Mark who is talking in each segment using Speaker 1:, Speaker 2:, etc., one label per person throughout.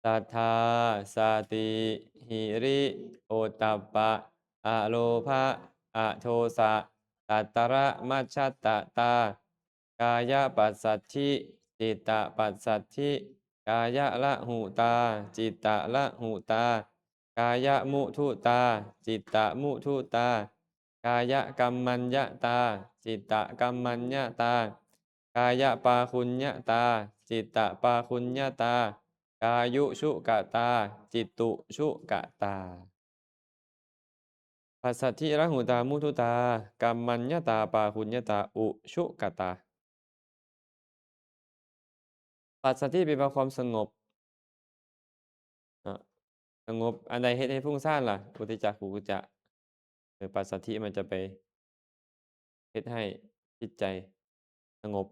Speaker 1: ศรัทธาสติหิริโอตตัปปะอะโลภะอะโทสะตัตตระมัชฌัตตตากายปัสสัทธิจิตตปัสสัทธิกายละหุตาจิตตละหุตากายมุทุตาจิตตมุทุตากายกัมมัญญตาจิตตกัมมัญญตากายปาคุญญตาจิตตปาคุญญตากายุชุกตาจิตตุชุกตาปัสสัทธิระหุตามุทุตากัมมัญญตาปาคุญญตาอุชุกตาปัสสัทธิแปลว่าความสงบอ่ะสงบอันใดเฮ็ดให้ฟุ้งซ่านล่ะอุทจักขุกุจจะปัสสัทธิมันจะไปเฮ็ดให้จิตใจสงบ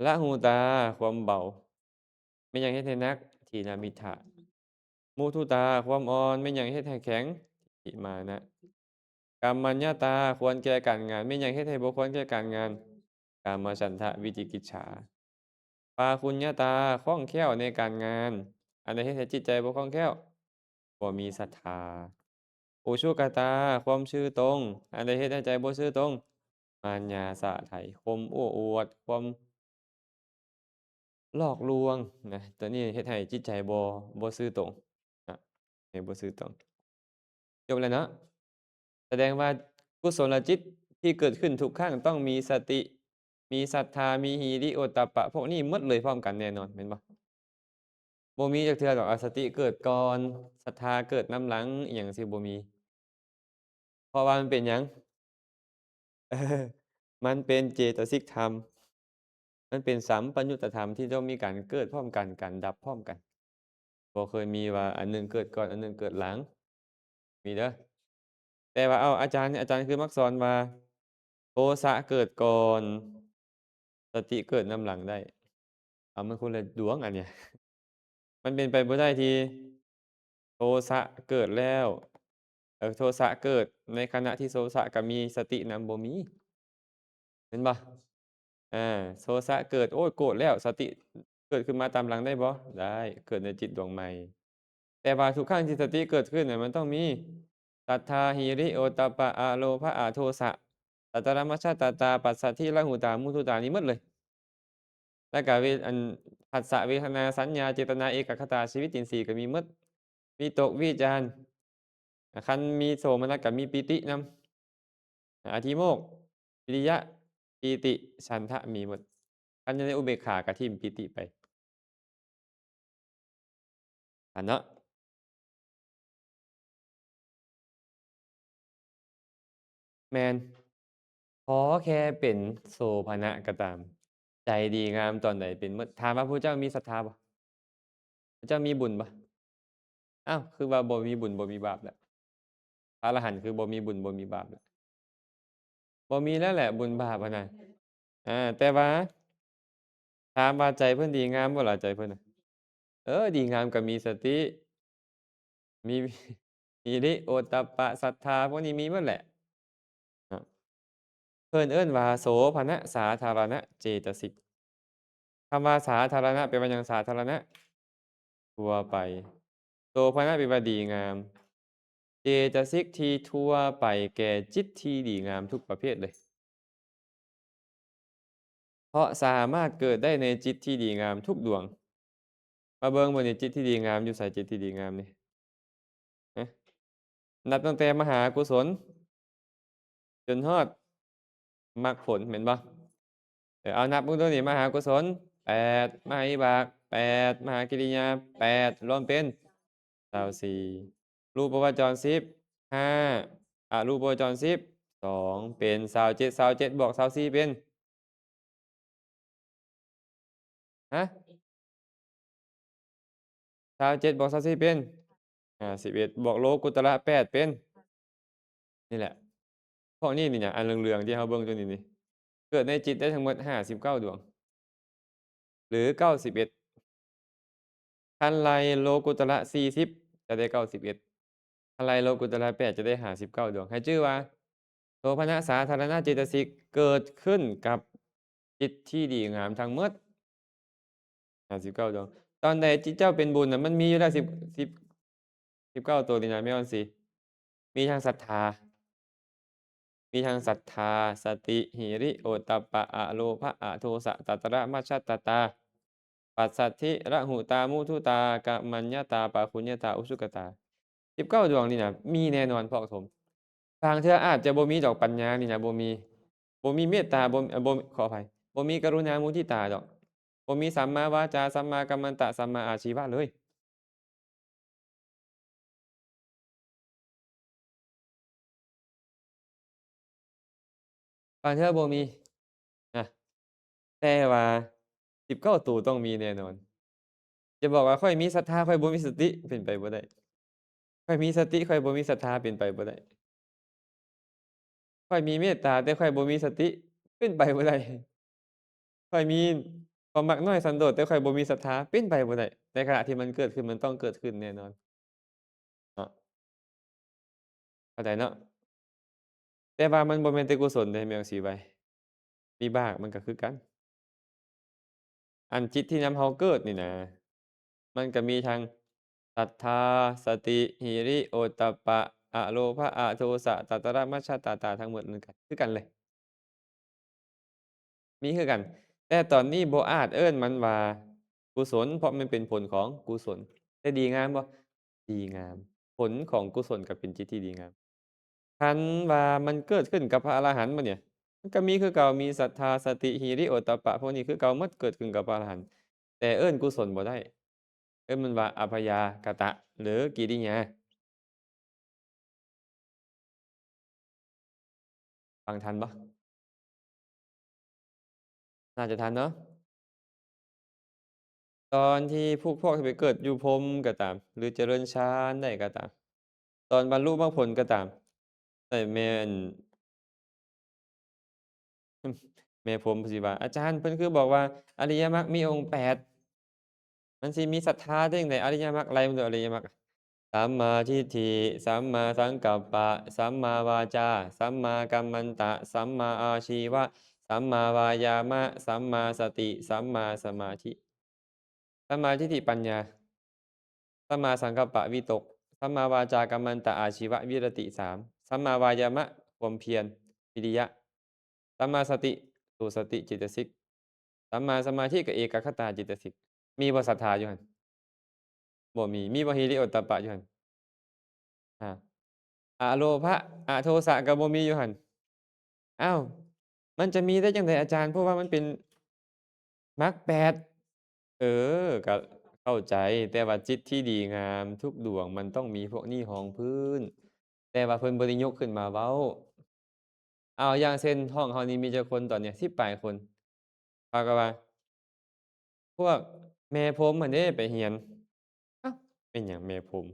Speaker 1: ละหูตาความเบาไม่หยังเฮ็ดให้หนักทีนามิถะมุทุตาความอ่อนไม่หยังเฮ็ดให้แข็งทิมานะกามมัญญตาควรแก่การงานไม่หยังเฮ็ดให้บ่ควรแก่การงานกามฉันทะวิจิกิจฉาปาคุญญตาคล่องแคล่วในการงานอันใดเฮ็ดให้จิตใจบ่คล่องแคล่วบ่มีศรัทธาอุชุกตาความซื่อตรงอันใดเฮ็ดให้ใจบ่ซื่อตรงมาญญาสะไถความโอ้อวดความหลอกลวงนะตัวนี้เฮ็ดให้จิตใจบ่ซื่อตรงอะให้บ่ซื่อตรงจบแล้วเนาะ แสดงว่ากุศลจิตที่เกิดขึ้นทุกครั้งต้องมีสติมีศรัทธามีหิริโอตตัปปะพวกนี้หมดเลยพร้อมกันแน่นอนแม่นบ่บ่มีจักเทื่อดอกสติเกิดก่อนศรัทธาเกิดนำหลังอิหยังจั่งซี้บ่มีเพราะว่ามันเป็นหยังเออมันเป็นเจตสิกธรรมมันเป็นสัมปยุตตธรรมที่ต้องมีการเกิดพร้อมกันการดับพร้อมกันบ่เคยมีว่าอันหนึ่งเกิดก่อนอันหนึ่งเกิดหลังมีเด้อแต่ว่าอ้าวอาจารย์คือมักสอนว่าโทสะเกิดก่อนสติเกิดนำหลังได้อ้าวมันคนละดวงอันเนี้ย มันเป็นไปบ่ได้ที่โทสะเกิดแล้วโทสะเกิดในขณะที่โทสะก็มีสตินำบ่มีเห็นบ่โทสะเกิดโอ๊ยโกรธแล้วสติเกิดขึ้นมาตามหลังได้บ่ได้เกิดในจิตดวงใหม่แต่ว่าทุกครั้งที่สติเกิดขึ้นน่ะมันต้องมีศรัทธาหิริโอตตัปปะอะโลภะอะโทสะสัตตรมัชฌัตตาปัสสัทธิละหุตามุทุตานี่หมดเลยแล้วก็ผัสสะเวทนาสัญญาเจตนาเอกคตาชีวิตอินทรีย์ก็มีหมดวิตกวิจารณ์คันมีโสมนัสก็มีปิตินำอธิโมกข์วิริยะปีติฉันทะมีหมดคันอยู่ในอุเบกขาก็ทิ่มปิติไปอะเนาะแม่นขอแค่เป็นโสภณะก็ตามใจดีงามตอนใดเป็นหมดถามว่าพุทธเจ้ามีศรัทธาบ่พระเจ้ามีบุญบ่อ้าวคือว่าบ่มีบุญบ่มีบาปแล้วพระอรหันต์คือบ่มีบุญบ่มีบาปแล้วบ่มีแล้วแหละบุญบาปอะนะแต่ว่าถามว่าใจเพิ่นดีงามบ่ล่ะใจเพิ่นน่ะดีงามก็มีสติมีหิริโอตตัปปะศรัทธาพวกนี้มีหมดแหละครับเพิ่นเอิ้นว่าโสภณสาธารณเจตสิกคำว่าสาธารณะแปลว่าหยังสาธารณะทั่วไปโสภณแปลว่าดีงามเจตสิกที่ทั่วไปแก่จิตที่ดีงามทุกประเภทเลยเพราะสามารถเกิดได้ในจิตที่ดีงามทุกดวงมาเบิ่งบัดนี้จิตที่ดีงามอยู่ไสจิตที่ดีงามนี่ฮะนับตั้งแต่มหากุศลจนฮอดมรรคผลแม่นบ่เอานับเบิ่งดูนี่มหากุศล8มหาวิบาก8มหากิริยา8รวมเป็น24รูปวจร10 5อรูปวจร10 2เป็น27 27บวก24เป็นฮะ27บวก24เป็น51บวกโลกุตระ8เป็นนี่แหละพวกนี้นี่หยังอันเหลืองๆที่เราเบิ่งอยู่นี่เกิดในจิตได้ทั้งหมด59ดวงหรือ91คันไลโลกุตระ40จะได้91คันไลโลกุตระ8จะได้59ดวงให้ชื่อว่าโสภณสาธารณเจตสิกเกิดขึ้นกับจิตที่ดีงามทั้งหมด59ดวง ตอนใดจิตเจ้าเป็นบุญน่ะมันมีอยู่แล้ว10 19ตัวนี่นะแม่นสิมีทั้งศรัทธามีทั้งศรัทธาสติหิริโอตตัปปะอะโลภะอะโทสะตัตระมัชฌัตตาปัสสัทธิระหุตามุทุตากมัญญตาปะคุญญตาอุชุกตา19ดวงนี่น่ะมีแน่นอนพราะผมบางเทื่ออาจจะบ่มีดอกปัญญานี่น่ะบ่มีเมตตาบ่ขออภัยบ่มีกรุณามุทิตาดอกบ่มีสัมมาวาจาสัมมากัมมันตะสัมมาอาชีวะเลยบางเทื่อบ่มีอาแต่ว่า19ตัวต้องมีแน่นอน จะบอกว่าข้อยมีศรัทธาข้อยบ่มีสติเป็นไปบ่ได้ข้อยมีสติข้อยบ่มีศรัทธาเป็นไปบ่ได้ข้อยมีเมตตาแต่ข้อยบ่มีสติเป็นไปบ่ได้ข้อยมีความมักน้อยสันโดษแต่ข้อยบ่มีศรัทธาเป็นไปบ่ได้ในขณะที่มันเกิดขึ้นมันต้องเกิดขึ้นแน่นอนเนาะเข้าใจเนาะแต่ว่ามันบ่แม่นแต่กุศลเดะแม่นจั่งซี้ไว้วิบากมันก็คือกันอันจิตที่นำเฮาเกิดนี่นะมันก็มีทั้งศรัทธาสติหิริโอตตัปปะอะโลภะอะโทสะตัตตระมัชฌัตตาทั้งหมดมันก็คือกันเลย มีคือกัน แต่ตอนนี้บ่อาจเอิ้นมันว่ากุศลเพราะมันเป็นผลของกุศลแต่ดีงามบ่ดีงามผลของกุศลก็เป็นจิตที่ดีงามคันว่ามันเกิดขึ้นกับพระอรหันต์บ่เนี่ยมันก็มีคือเก่ามีศรัทธาสติหิริโอตตัปปะพวกนี้คือเก่าหมดเกิดขึ้นกับพระอรหันต์แต่เอิ้นกุศลบ่ได้เอิ้นมันว่าอัพยากตะหรือกิริยาฟังทันบ่น่าจะทันเนาะ ตอนที่พวกที่ไปเกิดอยู่พรหมก็ตามหรือเจริญฌานได้ก็ตามตอนบรรลุมรรคผลก็ตามแต่แม่นแม่ผมเพิ่นสิว่าอาจารย์เพิ่นคือบอกว่าอริยมรรคมีองค์8มันสิมีศรัทธาได้จั่งใดอริยมรรคอะไรมันคืออริยมรรคสัมมาทิฏฐิสัมมาสังกัปปะสัมมาวาจาสัมมากัมมันตะสัมมาอาชีวะสัมมาวายามะสัมมาสติสัมมาสมาธิสัมมาทิฏฐิปัญญา สัมมาสังกัปปะวิตกสัมมาวาจากัมมันตะอาชีวะวิรติ3สัมมาวายามะความเพียรวิริยะสัมมาสติสู่สติจิตสิกสัมมาสมาธิก็เอกคตาจิตสิกมีบ่ศรัทธาอยู่หั่นบ่มีบ่หิริโอตตัปปะอยู่หั่นอาอโลภะอโทสะก็บ่มีอยู่หั่นอ้าวมันจะมีได้จังไดอาจารย์เพราะว่ามันเป็นมรรค8 เออก็เข้าใจแต่ว่าจิตที่ดีงามทุกดวงมันต้องมีพวกนี้รองพื้นแต่ว่าเพิ่นบ่ได้ยกขึ้นมาเว้าอ้าวอย่างเช่นห้องเฮานี่มีจักคนตอนเนี้ย10ปลายคนเขาก็ว่าพวกแม่ผมหั้นเด้ไปเรียนอ้าวเป็นหยังแม่ผม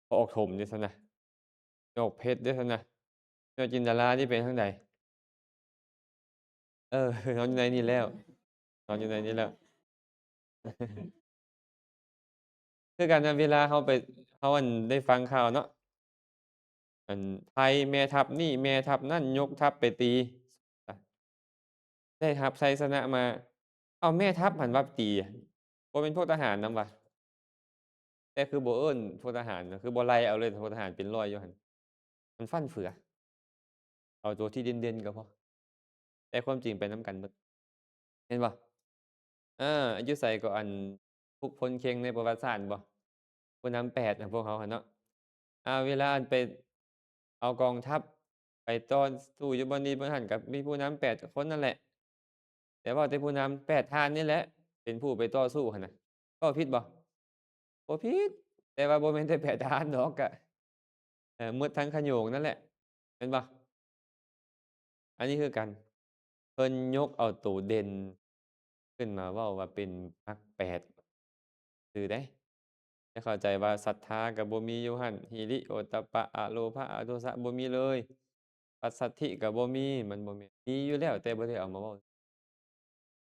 Speaker 1: พอออกถมอยู่ซั้นนะดอกเพชรเด้อซั้นนะแม่จินดารานี่ไปทางใดเออนอนอยู่ในนี่แล้วนอนอยู่ในนี้แล้วคือกันนะเวลาเราอันได้ฟังข่าวเนาะ อันไทยแม่ทัพนี่แม่ทัพนั่นยกทัพไปตีอะได้รับชัยชนะมาอ้าวแม่ทัพหั้นว่าตีบ่แม่นพวกทหารนำวะแต่คือบ่เอิ้นพวกทหารนะคือบ่ไล่เอาเลยพวกทหารเป็นร้อยอยู่หั่นมันฟั่นเฟือเอาตัวที่เด่นๆก็พอแต่ความจริงไปนำกันเบิดเห็นบ่อาอยู่ไสก็อันพวกพลเข่งในประวัติศาสตร์บ่ผู้นำ8อะพวกเขาอะเนาะเวลาอันไปเอากองทัพไปต่อสู้อยู่บ่นี่บ่หั้นก็มีผู้นำ8คนนั่นแหละ แต่ว่าแต่ผู้นำ8ท่านนี่แหละเป็นผู้ไปต่อสู้หั้นน่ะเว้าผิดบ่บ่ผิดแต่ว่าบ่แม่นแต่8ท่านดอกก็หมดทั้งขโยงนั่นแหละแม่นบ่อันนี้คือกันเพิ่นยกเอาตัวเด่นขึ้นมาเว้าว่าเป็นมรรค8ซื่อเดะให้เข้าใจว่าศรัทธาก็บ่มีอยู่หั้นหิริโอตตัปปะอโลภะอโทสะบ่มีเลยปัสสัทธิก็บ่มีมันบ่แม่นมีอยู่แล้วแต่บ่ได้เอามาเว้า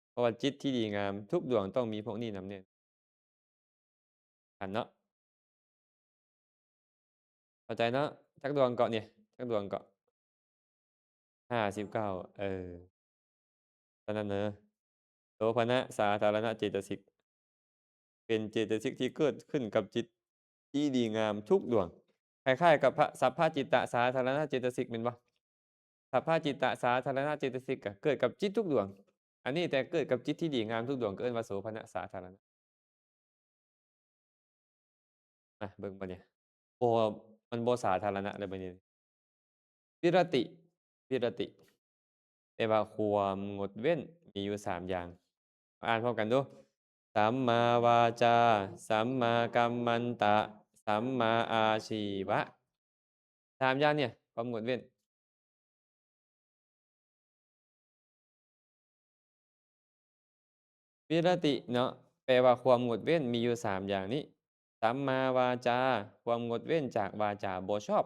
Speaker 1: เพราะว่าจิตที่ดีงามทุกดวงต้องมีพวกนี้นำแน่กันเนาะ เข้าใจเนาะจักดวงเกาะเนี่ยจักดวงเกาะ59เออตอนนั้นเนาะโสภณะสาธารณเจตสิก เป็นเจตสิกที่เกิดขึ้นกับจิตที่ดีงามทุกดวงคล้ายๆกับพระสัพพะจิตตสาธารณเจตสิกแม่นบ่สัพพะจิตตสาธารณเจตสิกก็เกิดกับจิตทุกดวงอันนี้แต่เกิดกับจิตที่ดีงามทุกดวงก็เอิ้นว่าโสภณสาธารณะเบิ่งบัดนี้บ่มันบ่สาธารณะเลยบัดนี้วิรติวิรติแปลว่าความงดเว้นมีอยู่3อย่างอ่านพร้อมกันดูสัมมาวาจาสัมมากัมมันตะสัมมาอาชีวะ3อย่างเนี่ยความงดเว้นวิรติเนาะแปลว่าความงดเว้นมีอยู่3อย่างนี้สัมมาวาจาความงดเว้นจากวาจาบ่ชอบ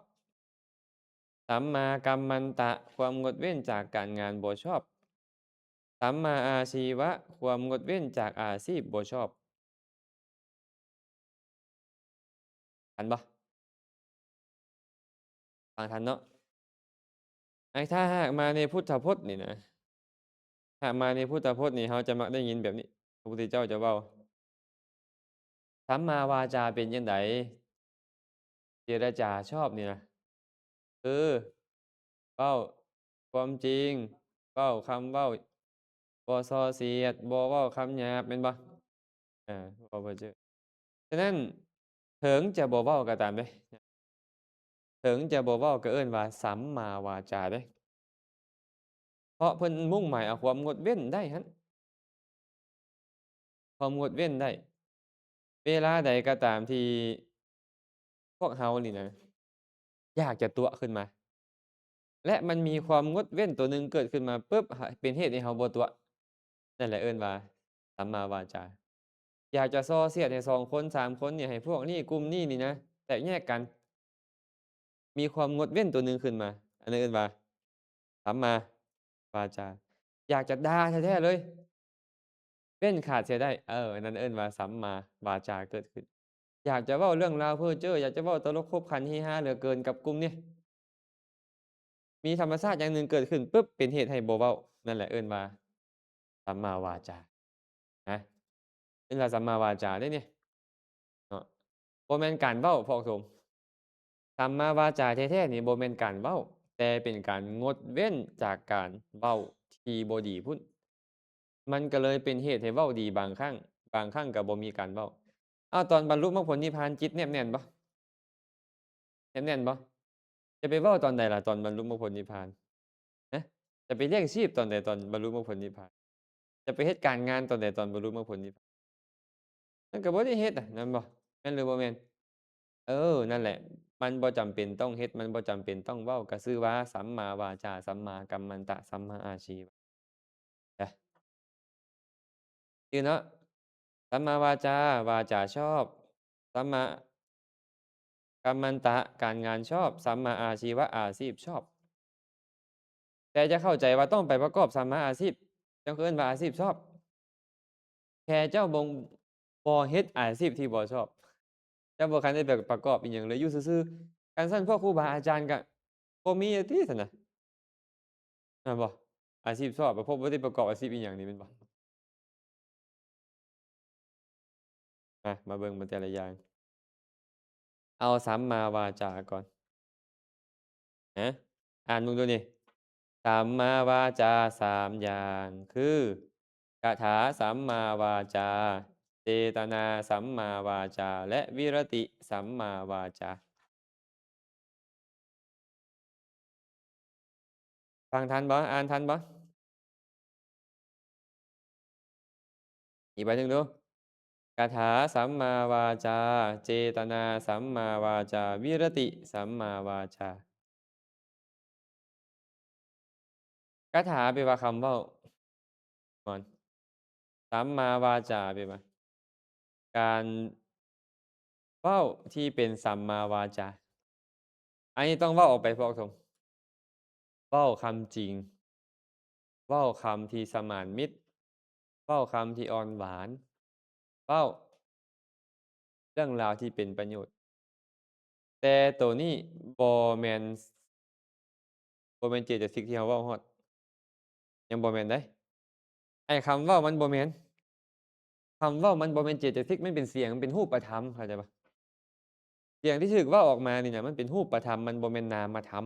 Speaker 1: สัมมากัมมันตะความงดเว้นจากการงานบ่ชอบสัมมาอาชีวะความงดเว้นจากอาชีพบ่ชอบทันบ่ฟังทันเนาะถ้าหากมาในพุทธพจน์นี่นะหากมาในพุทธพจน์นี่เราจะมักได้ยินแบบนี้พระพุทธเจ้าจะเว้าสัมมาวาจาเป็นจังไดเจรจาชอบนี่นะคือเว้าความจริงเว้าคำเว้าบ่ส่อเสียดบ่เว้าคำหยาบแม่นบ่เว้าเพ้อเจ้อฉะนั้นถึงจะบ่เว้าก็ตามเดะถึงจะบ่เว้าก็เอิ้นว่าสัมมาวาจาเดะเพราะเพิ่นมุ่งหมายเอาความงดเว้นได้หั้นความงดเว้นได้เวลาใดก็ตามที่พวกเรานี่นะอยากจะตั๋วขึ้นมาและมันมีความงดเว้นตัวหนึ่งเกิดขึ้นมาปุ๊บเป็นเหตุให้เราบ่ตั๋วนั่นแหละเอิ้นว่าสัมมาวาจาอยากจะส่อเสียดให้2คน3คนเนี่ยให้พวกนี้กลุ่มนี้นี่นะแตกแยกกันมีความงดเว้นตัวหนึ่งขึ้นมาอันนั้นเอิ้นว่าสัมมาวาจาอยากจะด่าแท้ๆเลยเว้นขาดเสียได้อันนั้นเอิ้นว่าสัมมาวาจาเกิดขึ้นอยากจะเว้าเรื่องราวเพ้อเจ้ออยากจะเว้าตลกขบขันเฮฮาเหลือเกินกับกลุ่มนี้มีธรรมชาติอย่างหนึ่งเกิดขึ้นปุ๊บเป็นเหตุให้บ่เว้านั่นแหละเอิ้นว่าสัมมาวาจานะเอิ้นว่าสัมมาวาจาเดะนี่เนาะบ่แม่นการเว้าพอกสมสัมมาวาจาแท้ๆนี่บ่แม่นการเว้าแต่เป็นการงดเว้นจากการเว้าที่บ่ดีพุ้นมันก็เลยเป็นเหตุให้เว้าดีบางครั้งบางครั้งก็บ่มีการเว้าอ้าวตอนบรรลุมรรคผลนิพพานจิตแนบแน่นบ่แนบแน่นบ่จะไปเว้าตอนใดล่ะตอนบรรลุมรรคผลนิพพานฮะจะไปเลี้ยงชีพตอนใดตอนบรรลุมรรคผลนิพพานจะไปเฮ็ดการงานตอนใดตอนบรรลุมรรคผลนิพพานมันก็บ่ได้เฮ็ดแม่นบ่แม่นหรือบ่แม่นนั่นแหละมันบ่จำเป็นต้องเฮ็ดมันบ่จำเป็นต้องเว้าก็ชื่อว่าสัมมาวาจาสัมมากัมมันตะสัมมาอาชีวะจ้ะชื่อเนาะสัมมาวาจาวาจาชอบสัมมากัมมันตะการงานชอบสัมมาอาชีวะอาชีพชอบแต่จะเข้าใจว่าต้องไปประกอบสัมมาอาชีพจังเอิ้นว่าอาชีพชอบแค่เจ้าบ่เฮ็ดอาชีพที่บ่ชอบเจ้าบ่คันได้ไปประกอบอิหยังเลยอยู่ซื่อๆคันซั้นพวกครูบาอาจารย์ก็บ่มีอะติซั่นน่ะแม่นบ่อาชีพชอบเพราะบ่ได้ประกอบอาชีพอิหยังนี่แม่นบ่มาเบิ่งเบิ่งแต่ละอย่างเอาสัมมาวาจาก่อนฮะอ่านมึงดูนี่สัมมาวาจา3อย่างคือกถาสัมมาวาจาเจตนาสัมมาวาจาและวิรติสัมมาวาจาฟังทันบ่อ่านทันบ่อีกใบหนึ่งดูกถาสัมมาวาจาเจตนาสัมมาวาจาวิรติสัมมาวาจากถาแปลว่าคำเว้าก่อนสัมมาวาจาแปลว่าการเว้าที่เป็นสัมมาวาจาอันนี้ต้องเว้าออกไปพร้อมกันเว้าคำจริงเว้าคำที่สมานมิตรเว้าคำที่อ่อนหวานเว้าเรื่องราวที่เป็นประโยชน์แต่ตัวนี้บ่แม่นบ่แม่นเจตสิกที่เราเว้าฮอดยังบ่แม่นเดะไอ้คำเว้ามันบ่แม่น คำเว้ามันบ่แม่นเจตสิกมันเป็นเสียงมันเป็นรูปธรรมเข้าใจเปล่าเสียงที่ถูกเว้าออกมานี่น่ะมันเป็นรูปธรรมมันบ่แม่นนามธรรม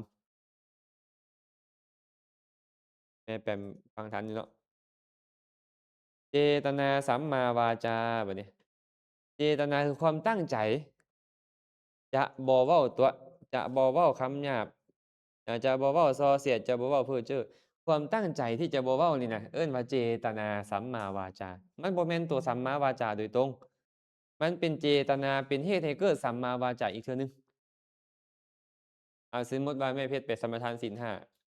Speaker 1: แม่แปมฟังทันอยู่เนาะเจตนาสัมมาวาจาบัดนี้เจตนาคือความตั้งใจจะบ่เว้าตัวจะบ่เว้าคำหยาบจะบ่เว้าส่อเสียดจะบ่เว้าเพ้อเจ้อความตั้งใจที่จะบ่เว้านี่น่ะเอิ้นว่าเจตนาสัมมาวาจามันบ่แม่นตัวสัมมาวาจาโดยตรงมันเป็นเจตนาเป็นเหตุให้เกิดสัมมาวาจาอีกเทื่อหนึ่งสมมุติว่าแม่เพชรไปสมาทานศีล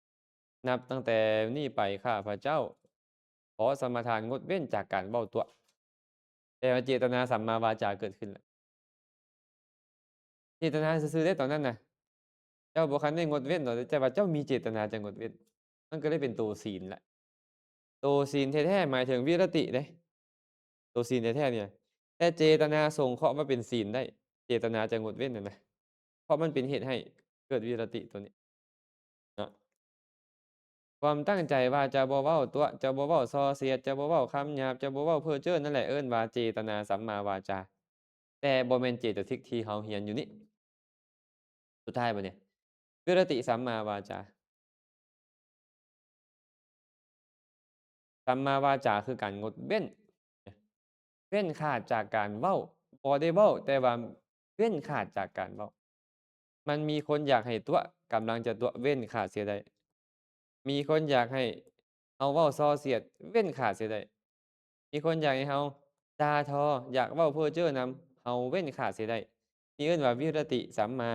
Speaker 1: 5นับตั้งแต่นี้ไปข้าพเจ้าขอสมาทานงดเว้นจากการเว้าตั่วแต่ว่าเจตนาสัมมาวาจาเกิดขึ้นแล้วเจตนาซื่อๆเดะตอนนั้นน่ะเจ้าบ่คันได้งดเว้นดอกแต่ว่าเจ้ามีเจตนาจะงดเว้นมันก็เลยเป็นตัวศีลแล้วตัวศีลแท้ๆหมายถึงวิรติเดะตัวศีลแท้ๆเนี่ยแต่เจตนาสงเคราะห์มาเป็นศีลได้เจตนาจะงดเว้นน่ะนะเพราะมันเป็นเหตุให้เกิดวิรติตัวนี้เนาะ ความตั้งใจว่าจะบ่เว้าตั่วจะบ่เว้าส่อเสียดจะบ่เว้าคำหยาบจะบ่เว้าเพ้อเจ้อนั่นแหละเอิ้นว่าเจตนาสัมมาวาจาแต่บ่แม่นเจตสิกที่เราเรียนอยู่นี้สุดท้ายบัดนี้วิรติสัมมาวาจาสัมมาวาจาคือการงดเว้นเว้นขาดจากการเว้าบ่ได้เว้าแต่ว่าเว้นขาดจากการเว้ามันมีคนอยากให้ตั่วกำลังจะตั่วเว้นขาดเสียได้มีคนอยากให้เราเว้าส่อเสียดเว้นขาดเสียได้ มีคนอยากให้เราด่าทออยากเว้าเพ้อเจ้อนำเราเว้นขาดเสียได้นี่เอิ้นว่าวิรติสัมมา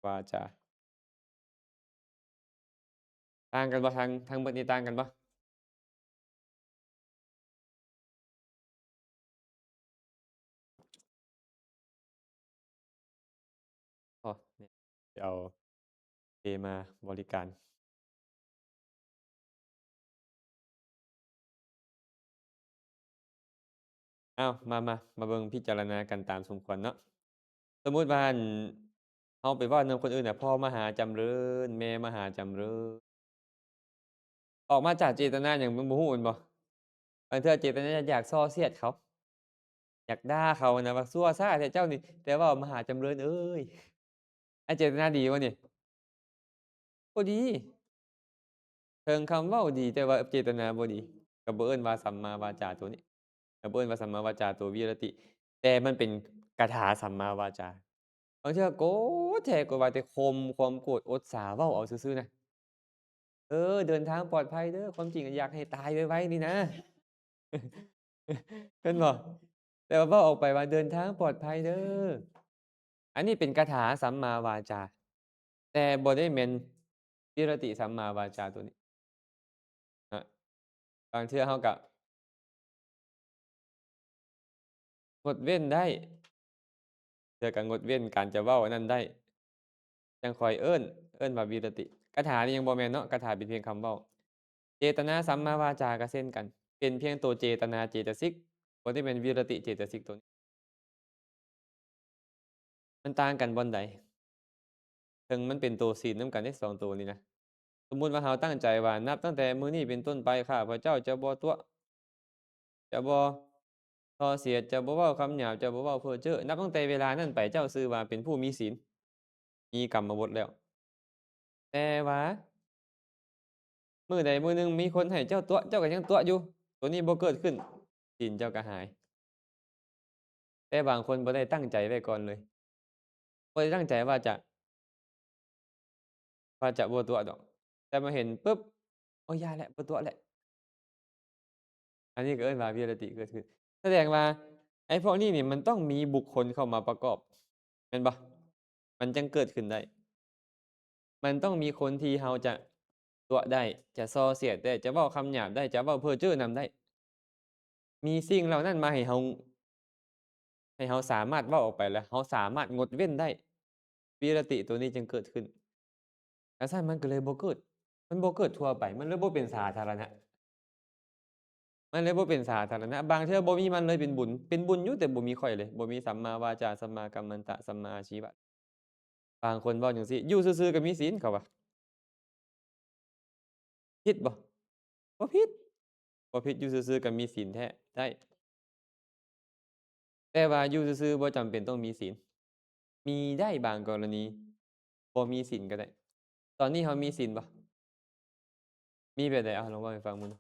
Speaker 1: วาจาต่างกันบ่ทางเบิดนี่ต่างกันบ่อ้อเนี่ยสิเอาเอมาบริการอ้าวมาเบิ่งพิจารณากันตามสมควรเนาะสมมุติว่าเราไปเว้านำคนอื่นน่ะพ่อมหาจำเริญแม่มหาจำเริญออกมาจากเจตนาหยังมันบ่ฮู้แม่นบ่บางเทื่อเจตนาอยากส่อเสียดเขาอยากด่าเขาน่ะว่าซั่วซ่าแท้เจ้านี่แต่เว้ามหาจำเริญเอ้ยเจตนาดีบ่นี่บ่ดี เทิงคำเว้าดีแต่ว่าเจตนาบ่ดีก็บ่เอิ้นว่าสัมมาวาจาตัวนี้ก็บ่เอิ้นว่าสัมมาวาจาตัววิรติแต่มันเป็นคาถาสัมมาวาจาบางเทื่อโกรธแท้ก็ว่าแต่ข่มความโกรธอดสาเว้าเอาซื่อๆนะเดินทางปลอดภัยเด้อความจริงอะอยากให้ตายไวๆนี่นะแม่นบ่แต่ว่าเว้าออกไปว่าเดินทางปลอดภัยเด้ออันนี้เป็นคาถาสัมมาวาจาแต่บ่ได้แม่นวิรติสัมมาวาจาตัวนี้ครับบางเทื่อเราก็ งดเว้นได้แต่ก็งดเว้นการจะเว้าอันนั้นได้จังค่อยเอิ้นว่าวิรติคาถานี่ยังบ่แม่นเนาะคาถาเป็นเพียงคำเว้าเจตนาสัมมาวาจาก็เช่นกันเป็นเพียงตัวเจตนาเจตสิกบ่ได้แม่นวิรติเจตสิกตัวนี้มันต่างกันบ่อนใดถึงมันเป็นตัวศีลนำกันเดะ2ตัวนี้นะสมมุติว่าเราตั้งใจว่านับตั้งแต่มื้อนี้เป็นต้นไปข้าพเจ้าจะบ่ตั่วจะบ่ส่อเสียดจะบ่เว้าคำหยาบจะบ่เว้าเพ้อเจ้อนับตั้งแต่เวลานั้นไปเจ้าชื่อว่าเป็นผู้มีศีลมีกรรมบทแล้วแต่ว่า มื้อใดมื้อหนึ่งมีคนให้เจ้าตั๋วเจ้าก็ยังตั๋วอยู่ตัวนี้บ่เกิดขึ้นศีลเจ้าก็หายแต่บางคนบ่ได้ตั้งใจไว้ก่อนเลยบ่ได้ตั้งใจว่าจะบ่ตั๋วดอกแต่มาเห็นปุ๊บโอ้ย้าแล้วบ่ตั๋วแล้วอันนี้ก็เอิ้นว่าวิรติเกิดขึ้นแสดงว่าไอ้พวกนี้นี่มันต้องมีบุคคลเข้ามาประกอบแม่นบ่มันจังเกิดขึ้นได้มันต้องมีคนที่เราจะตั๋วได้จะส่อเสียดได้จะเว้าคำหยาบได้จะเว้าเพ้อเจ้อนำได้มีสิ่งเหล่านั้นมาให้เราสามารถเว้าออกไปแล้วเราสามารถงดเว้นได้วิรติตัวนี้จึงเกิดขึ้นอาซั้นมันก็เลยบ่เกิดมันบ่เกิดทั่วไปมันเลยบ่เป็นสาธารณะมันเลยบ่เป็นสาธารณะบางเทื่อบ่มีมันเลยเป็นบุญเป็นบุญอยู่แต่บ่มีข้อยเลยบ่มีสัมมาวาจาสัมมากัมมันตะสัมมาอาชีวะบางคนเว้าจังซี้อยู่ซื่อๆก็มีศีลเขาว่าผิดบ่บ่ผิดอยู่ซื่อๆก็มีศีลแท้ได้ แต่ว่าอยู่ซื่อๆบ่จำเป็นต้องมีศีลมีได้บางกรณีบ่มีศีลก็ได้ตอนนี้เรามีศีลบ่มีแบบใดลองเว้าให้ฟังมึงดู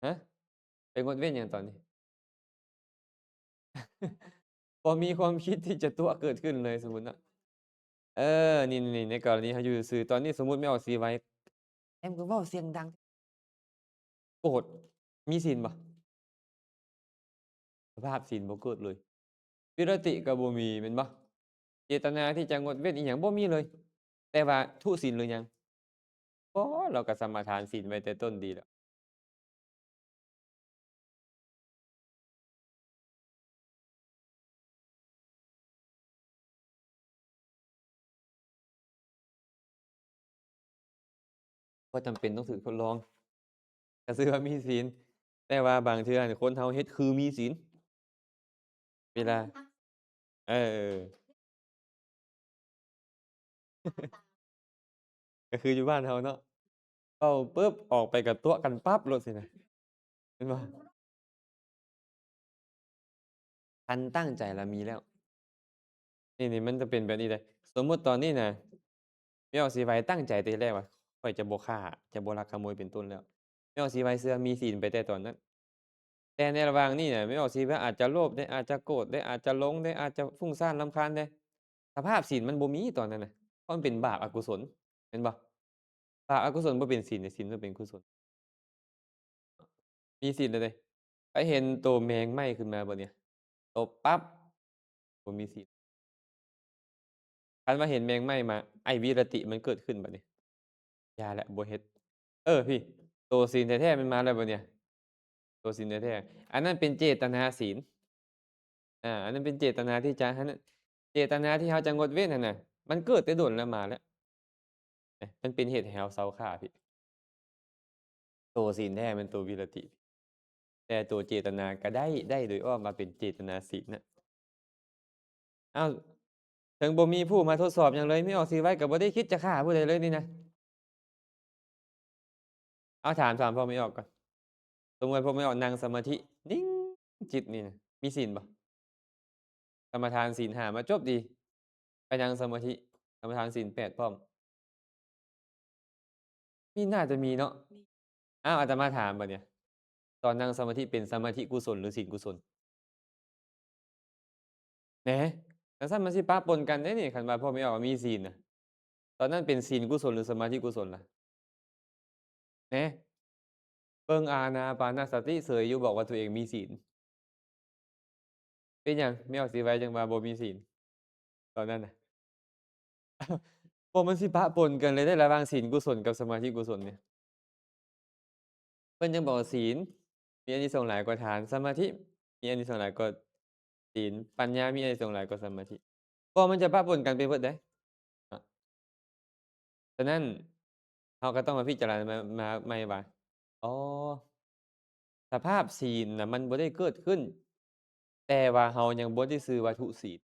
Speaker 1: ฮะไปงดเว้นหยังตอนนี้ บ่มีความคิดที่จะตัวเกิดขึ้นเลยสมมุติเนาะเออนี่ๆๆในกรณีเราอยู่ซื่อๆตอนนี้สมมุติแม่ออกสีไว้แอมก็เว้าเสียงดังโกรธมีศีลบ่สภาพศีลบ่เกิดเลยวิรติก็บ่มีแม่นบ่เจตนาที่จะงดเว้นอิหยังบ่มีเลยแต่ว่าทุศีลหรือยังบ่เราก็สมาทานศีลไว้แต่ต้นดีแล้วบ่จำเป็นต้องถูกทดลองก็ซื่อว่ามีศีลแต่ว่าบางเทื่อนี่คนเราเฮ็ดคือมีศีลเวลาเออก็คืออยู่บ้านเราเนาะเว้าปุ๊บออกไปก็ตั๋วกันปั๊บโลดสินะแม่นบ่คันตั้งใจแล้วมีแล้วนี่ๆมันจะเป็นแบบนี้เลยสมมุติตอนนี้น่ะแม่ออกสิไว้ตั้งใจแต่แรกว่าข้อยจะบ่ฆ่าจะบ่ลักขโมยเป็นต้นแล้วแม่ออกสิไว้เชื่อมีศีลไปแต่ตอนนั้น แต่ในระหว่างนี้เนี่ยไม่ออกสิว่าอาจจะโลภได้อาจจะโกรธได้อาจจะหลงได้อาจจะฟุ้งซ่านรำคาญได้สภาพศีลมันบ่มีตอนนั้นน่ะเพราะมันเป็นบาปอกุศลแม่นบ่บาปอกุศลบ่เป็นศีลแต่ศีลต้องเป็นกุศลมีศีลเลยเดะไปเห็นโตแมงไหม้ขึ้นมาบัดเนี่ยตบปั๊บบ่มีศีลคันว่าเห็นแมงไหม้มาไอ้วิรติมันเกิดขึ้นบัดนี้อย่าแล้วบ่เฮ็ดพี่โตศีลแท้ๆมันมาแล้วบัดเนี่ยโตศีลแท้ๆอันนั้นเป็นเจตนาศีล อันนั้นเป็นเจตนาที่จะอันนั้นเจตนาที่เราจะงดเว้นนั่นน่ะมันเกิดแต่โดนแล้วมาแล้วมันเป็นเหตุให้เราเซาค้าพี่ตัวศีลแท้มันตัววิรติแต่ตัวเจตนาก็ได้โดยอ้อมมาเป็นเจตนาศีลน่ะอ้าวถึงบ่มีผู้มาทดสอบหยังเลยไม่ออกศีลไว้ก็บ่ได้คิดจะฆ่าผู้ใดเลยนี่นะเอาถามพ่อไม่ออกก่อนสมมุติพ่อไม่ออกนั่งสมาธินิ่งจิตนี่น่ะมีศีลบ่สมาทานศีล5มาจบดีไปนั่งสมาธิสมาทานศีล8พร้อมมีน่าจะมีเนาะอ้าวอาตมาถามบัดเนี่ย ตอนนั่งสมาธิเป็นสมาธิกุศลหรือศีลกุศลแหนจั่งซั้นมันสิปะปนกันเด้นี่คันว่าพ่อแม่ว่ามีศีลน่ะตอนนั้นเป็นศีลกุศลหรือสมาธิกุศลล่ะแหนเบิ่งอานาปานสติเสยอยู่บอกว่าตัวเองมีศีลเป็นหยังแมวสิไว้จังว่าบ่มีศีลตอนนั้นน่ะบ่มันสิปะปนกันเลยเดะระหว่างศีลกุศลกับสมาธิกุศลเนี่ยเพิ่นยังบอกว่าศีลมีอานิสงส์หลายกว่าทานสมาธิมีอานิสงส์หลายกว่าศีลปัญญามีอานิสงส์หลายกว่าสมาธิบ่มันจะปะปนกันไปเบิดเดะอา ฉะนั้นเราก็ต้องมาพิจารณามาใหม่ว่าอ๋อสภาพศีลน่ะมันบ่ได้เกิดขึ้นแต่ว่าเรายังบ่ได้ชื่อว่าทุศีล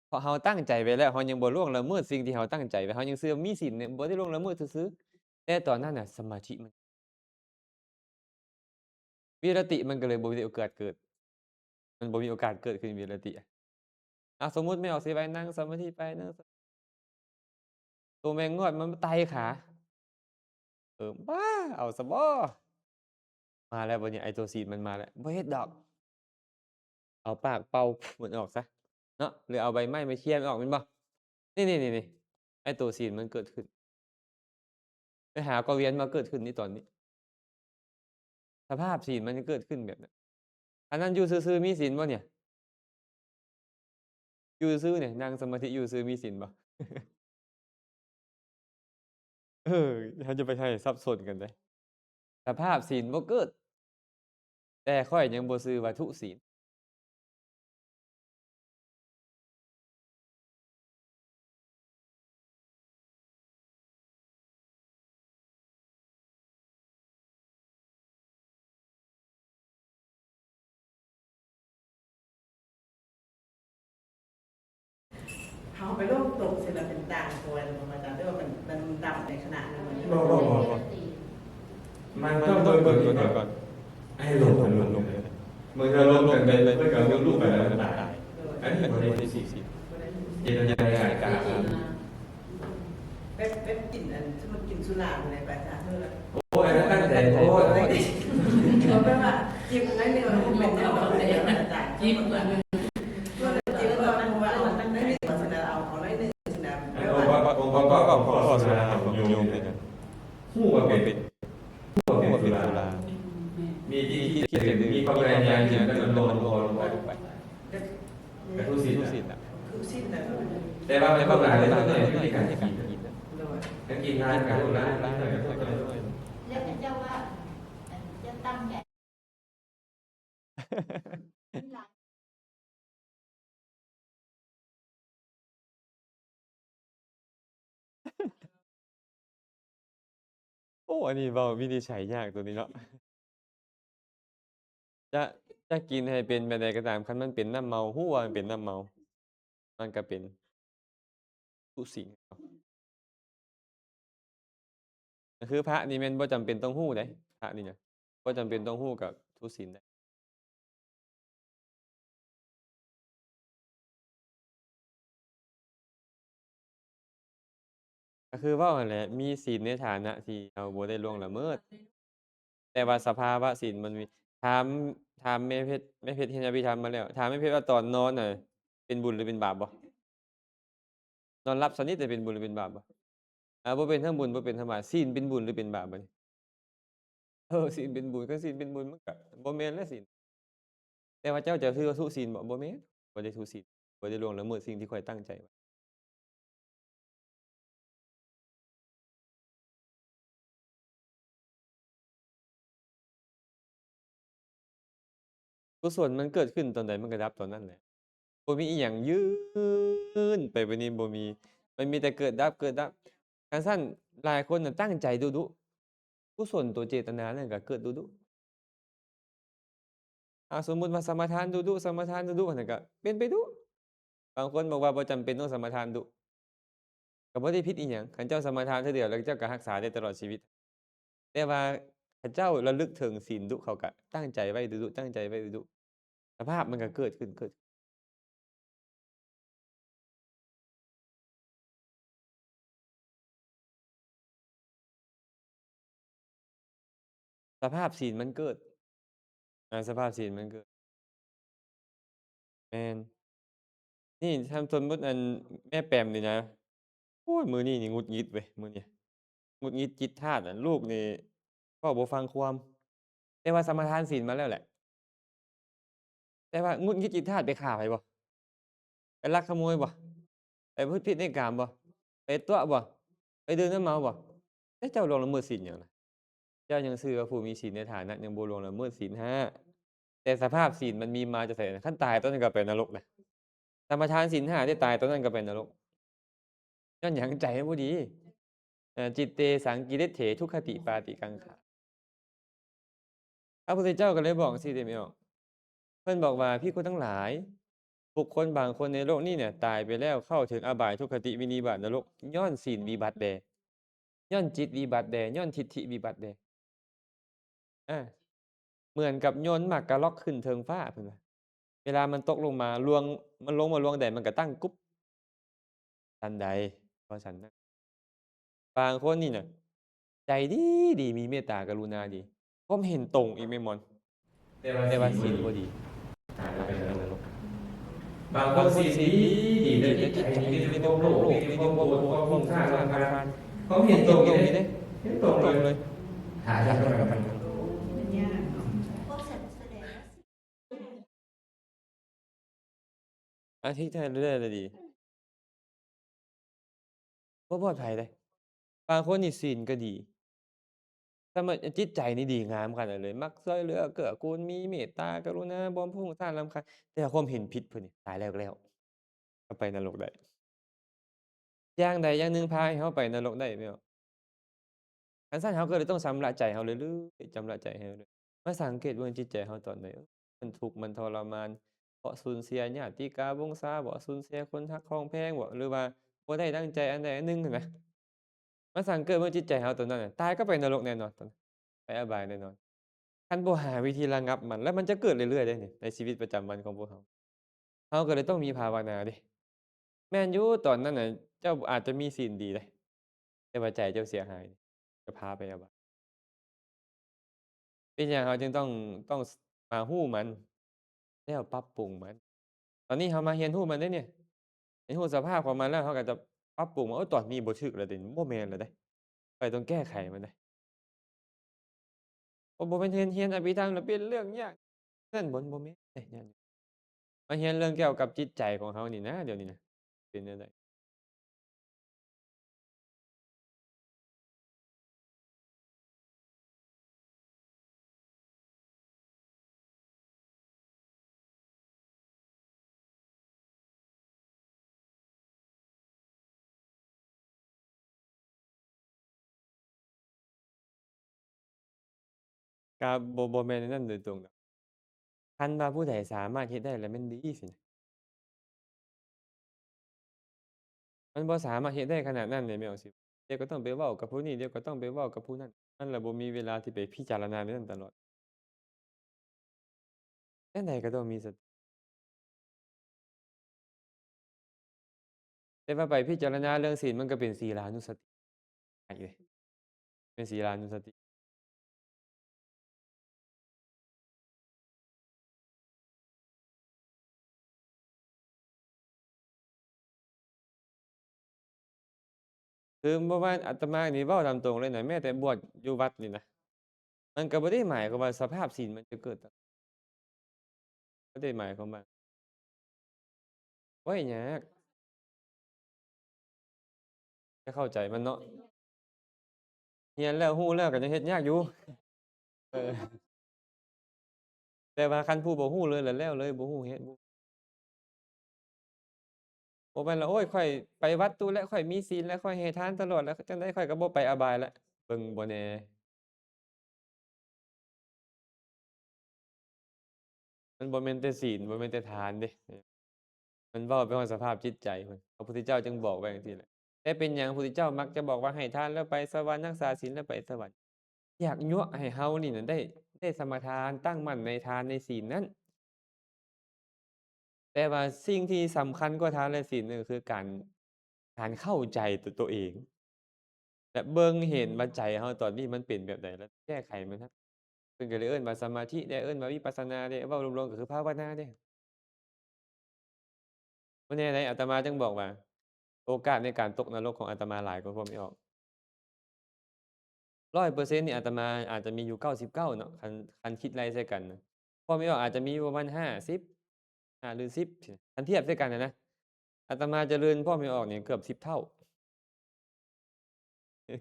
Speaker 1: เพราะเราตั้งใจไว้แล้วเรายังบ่ล่วงละเมิดสิ่งที่เราตั้งใจไว้เรายังชื่อว่ามีศีลเนี่ยบ่ได้ล่วงละเมิดซื่อๆแต่ตอนนั้นน่ะสมาธิมันวิรติมันก็เลยบ่มีโอกาสเกิดมันบ่มีโอกาสเกิดขึ้นวิรติอะสมมุติแม่ออกสิไปนั่งสมาธิไปนั่งตัวแม่งอดมันมาไต่ขาบ้าเอาซะบ่มาแล้วบัดนี้ไอ้ตัวศีลมันมาแล้วบ่เฮ็ดดอก เอาปากเป่ามันออกเสียเนาะหรือเอาใบไม้มาเคี่ยมันออกแม่นบ่นี่ๆๆๆไอ้ตัวศีลมันเกิดขึ้นไปหาก็เวียนมาเกิดขึ้นนี่ตอนนี้สภาพศีลมันจะเกิดขึ้นแบบนั้นอันนั้นอยู่ซื่อๆมีศีลบ่เนี่ยอยู่ซื่อๆเนี่ยนั่งสมาธิอยู่ซื่อมีศีลบ่เออเราจะไปให้สับสนกันเดะสภาพศีลบ่เกิดแต่ข้อยยังบ่ชื่อว่าทุศีล
Speaker 2: เขาไปโลกตกเสร็จแล้วเป็นต่างตัวมันมาจากที่ว่ามันดำในขนาดนั้นมัน
Speaker 3: บ่มันต้อง
Speaker 1: ต้องเบิ่งก่อน
Speaker 3: ให้ลง เมื่อเราลงกันไปเพื่อกับลูกไปแล้วตาย
Speaker 2: โดย
Speaker 3: อันนี้
Speaker 1: อัน
Speaker 3: บ่
Speaker 1: นี้
Speaker 3: ได้
Speaker 1: บ่ได้
Speaker 3: สิ
Speaker 1: ถูกศีล
Speaker 2: บ่ได้ถูก
Speaker 3: เจ
Speaker 2: ศีล
Speaker 3: ตนาการกา
Speaker 2: เป๊ปกินอันสมมุติกินสุราในประชาเธอ
Speaker 3: โอ้ยอันนั้นตั้งใจโอ้ย
Speaker 2: เขาแปลว่าจิบนั่นนี่มันเป็นแบบอาจารย์
Speaker 4: จิ้มเลย
Speaker 2: ก็เลยจิบตอนนั้นว่าเอาตั้งได้ศาสนาเอาน้อยหนึ่งศาสนา
Speaker 3: อั
Speaker 2: แป
Speaker 3: น
Speaker 2: ล
Speaker 3: องค์
Speaker 2: ว่า
Speaker 3: ว่าองค์ว่าก็ขอสุราของโยมเลยนะหู้ว่า
Speaker 1: บ่
Speaker 3: เป็น
Speaker 1: เป็น
Speaker 3: หู้ว่าเป็น
Speaker 1: บ่
Speaker 3: สุ
Speaker 1: เป็น
Speaker 3: รา
Speaker 1: สุรา
Speaker 3: มีที่คิดถึงมีความพยายามอย่างนั้นมันลงลงไป
Speaker 1: ไป
Speaker 3: กระทุ้ศีล
Speaker 1: ถูกศีลอ่ะ
Speaker 2: คือสิ้นนะ
Speaker 3: แต่ว่าไม่ต้องหลายเลย
Speaker 1: เว
Speaker 3: ต้อง
Speaker 1: ลา
Speaker 3: เลย
Speaker 1: เว
Speaker 3: ที่
Speaker 1: ลา
Speaker 3: การ
Speaker 1: ที่
Speaker 3: กิ
Speaker 1: การ
Speaker 3: น
Speaker 1: กินนะ
Speaker 2: โดย
Speaker 3: การกินทานการทุกร้าน
Speaker 1: ร้าน
Speaker 3: ร้าน
Speaker 4: แล้วเจ้าว่าจะตั้งใจ
Speaker 1: โอ้อันนี้เว้าวินิจฉัยยากตัวนี้เนาะจะจะกินให้เป็นแบบใดก็ตามคันมันเป็นน้ำเมาฮู้ว่ามันเป็นน้ำเมา มันก็เป็นทุศีลก็คือพระนี่แม่นบ่จำเป็นต้องฮู้เด้พระนี่น่ะบ่จำเป็นต้องฮู้กับทุศีลได้ก็คือเว้านั่นแหละมีศีลในฐานะที่เราบ่ได้ล่วงละเมิด แต่ว่าสภาวะศีลมันมีถามถามแม่เพชรเฮ็ดอภิธรรมมาแล้วถามแม่เพชรว่าตอนนอนน่ะเป็นบุญหรือเป็นบาปบ่นอนหลับสนิทน่ะเป็นบุญหรือเป็นบาปบ่บ่เป็นทั้งบุญบ่เป็นทั้งบาปศีลเป็นบุญหรือเป็นบาปบัดนี้ศีลเป็นบุญคันศีลเป็นบุญมันก็บ่แม่นแล้วศีลแต่ว่าเจ้าจะถือว่าทุศีลบ่แม่นบ่ได้ทุศีลบ่ได้ล่วงละเมิดสิ่งที่ข้อยตั้งใจไว้กุศลมันเกิดขึ้นตอนใดมันก็ดับตอนนั้นแหละบ่มีอิหยังยืนไปบัดนี้บ่มีมันมีแต่เกิดดับเกิดดับคันซั้นหลายคนน่ะตั้งใจดุๆกุศลตัวเจตนานั่นก็เกิดดุๆสมมุติว่าสมทานดุๆสมทานดุๆอันนั้นก็เป็นไปดุบางคนบอกว่าบ่จำเป็นต้องสมทานดุก็บ่ได้ผิดอิหยังคันเจ้าสมทานเทื่อเดียวแล้วเจ้าก็รักษาได้ตลอดชีวิต แต่ว่าคันเจ้าระลึกถึงศีลดุเขาก็ตั้งใจไว้ดุๆตั้งใจไว้ดุๆสภาพมันก็เกิดขึ้นสภาพศีลมันเกิดสภาพศีลมันเกิดแม่นนี่ถ้าสมมุติอันแม่แปมนี่นะโอ๊ยมื้อนี้นี่หงุดหงิดเว้ยมื้อนี้หงุดหงิดจิตทาสอะลูกนี่เว้าบ่ฟังความแต่ว่าสมาทานศีลมาแล้วแหละแต่ว่าหงุดหงิดจิตทาสไปฆ่าไผบ่ไปลักขโมยบ่ไปพูดผิดในกามบ่ไปตั่วบ่ไปดื่มน้ำเมาบ่แต่เจ้าล่วงละเมิดศีลหยังล่ะเจ้ายังชื่อว่าผู้มีศีลในฐานะยังบ่ล่วงละเมิดศีล5แต่สภาพศีลมันมีมาจากไสน่ะคันตายตอนนั้นก็ไปนรกนะสมาทานศีล5ได้ตายตอนนั้นก็ไปนรกย้อนหยังใจมันบ่ดีจิตเตสังกิเลเถทุกขติปาติกังขาพระพุทธเจ้าก็เลยบอกจังซี่ได้ไหมน้องเพิ่นบอกว่าภิกษุทั้งหลายบุคคลบางคนในโลกนี้เนี่ยตายไปแล้วเข้าถึงอบายทุกขติวินิบาตนรกย้อนศีลวิบัติแลย้อนจิตวิบัติแลย้อนทิฏฐิวิบัติแลอาเหมือนกับโยนหมากกะล็อกขึ้นเทิงฟ้าเพิ่นว่าเวลามันตกลงมามันลงมาลวงใดมันก็ตั้งกุ๊บฉันใดก็ฉันนั้นบางคนนี่น่ะใจดีมีเมตตากรุณาดีความเห็นตรงอีกแม่นบ่ แต่ว่าศีลบ่ดีตายแล้วไปนรก
Speaker 3: บางคนศีลดีแต่จิตใจมีแต่ความโลภมีแต่ความโกรธความฟุ้งซ่านรำคาญเขาเห็นตรงนี้เด้เห็นตรงเลย หายากด้วยกับมัน
Speaker 2: มันยากเนาะ
Speaker 4: พวกแสดงว่า
Speaker 1: ที่แท้เรื่อยๆดีบ่ปลอดภัยเดะบางคนนี่ศีลก็ดีแต่มันจิตใจนี่ดีงามขนาดเลยมักช่วยเหลือเกื้อกูลมีเมตตากรุณาบ่ฟุ้งซ่านรำคาญแต่ความเห็นผิดเพิ่นนี่ตายแล้วก็ไปนรกได้อย่างใดอย่างหนึ่งพาให้เราไปนรกได้แม่นบ่คันซั้นเราก็เลยต้องชำระใจเราเรื่อยๆชำระใจให้เรื่อยๆมาสังเกตเบิ่งจิตใจเราตอนใดมันทุกข์มันทรมานเพราะสูญเสียญาติกาวงศาบ่สูญเสียคนรักของแพงบ่หรือว่าบ่ได้ดั่งใจอันใดอันหนึ่งเห็นไหมมาสังเกตเบิ่งจิตใจเราตอนนั้นน่ะตายก็ไปนรกแน่นอนตอนนั้นไปอบายแน่นอนคั คันบ่หาวิธีระงับมัน แล้วมันจะเกิดเรื่อยๆเดะนี่ในชีวิตประจำวันของพวกเราเราก็เลยต้องมีภาวนาเดะแม่นอยู่ตอนนั้นน่ะเจ้าอาจจะมีศีลดีเดะแต่ว่าใจเจ้าเสียหายจะพาไปอบายเป็นหยังเราจึงต้องมารู้มันแล้วปรับปรุงมัน ตอนนี้เรามาเรียนรู้มันเดะเนี่ยเรียนรู้สภาพของมันแล้วเราก็จะปรับปรุงว่าตอนนี้บ่ถูกแล้วเดะบ่แม่นแล้วเดะข้อยต้องแก้ไขมันเดะบ่แม่นเรียนอภิธรรมแล้วเป็นเรื่องยากนั่นบ่แม่นเดะเนี่ยมาเรียนเรื่องเกี่ยวกับจิตใจของเรานี่นะเดี๋ยวนี้นะเป็นแนวใดก็บ่แม่นอันนั้นโดยตรงดอกคันว่าผู้ใดสามารถเฮ็ดได้แล้วแม่นดีสินะมันบ่สามารถเฮ็ดได้ขนาดนั้นเนี่ยแม่นเอาสิเดี๋ยวก็ต้องไปเว้ากับผู้นี้เดี๋ยวก็ต้องไปเว้ากับผู้นั้นมันละบ่มีเวลาที่ไปพิจารณาในนั้นตลอดจังใดก็ต้องมีสติแต่ว่าไปพิจารณาเรื่องศีลมันก็เป็นศีลานุสติอีกเดะเป็นศีลานุสติ คือบ่ว่าอาตมานี่เว้าตามตรงเลยนะแม้แต่บวชอยู่วัดนี่นะมันก็บ่ได้หมายความว่าสภาพศีลมันจะเกิดบ่ได้หมายความว่าโอ๊ยยากจะเข้าใจมันเนาะเรียนแล้วรู้แล้วก็ยังเฮ็ดยากอยู่เออแต่ว่าคันผู้บ่รู้เลยแล้วแล้วเลยบ่รู้เฮ็ดบ่แม่นว่าโอ๊ยข้อยไปวัดตู้แล้วข้อยมีศีลแล้วข้อยให้ทานตลอดแล้วจังได๋ข้อยก็บ่ไปอบายแล้วเบิ่งบ่แน่มันบ่แม่นแต่ศีลบ่แม่นแต่ทานเดะมันเว้าไปฮอดสภาพจิตใจพุ่นพระพุทธเจ้าจึงบอกไว้จังซี่แหละแต่เป็นหยังพระพุทธเจ้ามักจะบอกว่าให้ทานแล้วไปสวรรค์รักษาศีลแล้วไปสวรรค์ อยากยั่วให้เฮานี่น่ะได้สมาทานตั้งมั่นในทานในศีลนั้นแต่ว่าสิ่งที่สำคัญกว่าทานและศีลนั่นก็คือการเข้าใจตัวเองและเบิ่งเห็นว่าใจเฮาตอนนี้มันเป็นแบบใดแล้วแก้ไขมันครับเพิ่นก็เลยเอิ้นว่าสมาธิได้เอิ้นว่าวิปัสสนาได้เว้ารวมๆก็คือภาวนาเด้บ่แน่ใดอาตมาจึงบอกว่าโอกาสในการตกนรกของอาตมาหลายกว่าพวกนี้ออก100%นี่อาตมาอาจจะมีอยู่99เนาะคันคิดไล่ใส่กันนะพวกนี้ออกอาจจะมีอยู่ประมาณ50 หรือ10คันเทียบด้วยกันนะอาตมาเจริญพ่อไม่ออกเนี่ยเกือบ10เท่า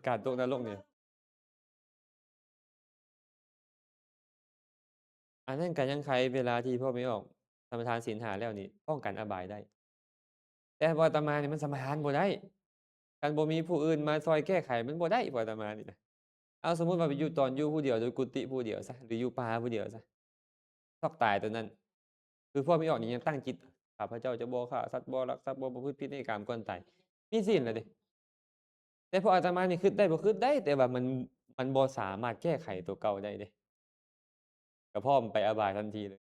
Speaker 1: การตกนรกเนี่ยอันนั้นก็ยังใครเวลาที่พ่อไม่ออกสมาทานศีล5แล้วนี่ป้องกันอบายได้แต่พออาตมานี่มันสมาทานบ่ได้คันบ่มีผู้อื่นมาช่วยแก้ไขมันบ่ได้พออาตมานี่นะเอาสมมุติว่าไปอยู่ผู้เดียวอยู่กุฏิผู้เดียวซะหรืออยู่ป่าผู้เดียวซะช็อกตายตอนนั้นคือพ่อไม่ออกนี่ยังตั้งจิตข้าพเจ้าจะบ่ฆ่าสัตว์บ่ลักทรัพย์บ่ประพฤติผิดในกามก่อนตายมีศีลแล้วเดะ แต่พออาตมานี่คิดได้บ่คิดได้แต่ว่ามันบ่สามารถแก้ไขตัวเก่าได้เดะก็พร้อมไปอบายทันทีเลย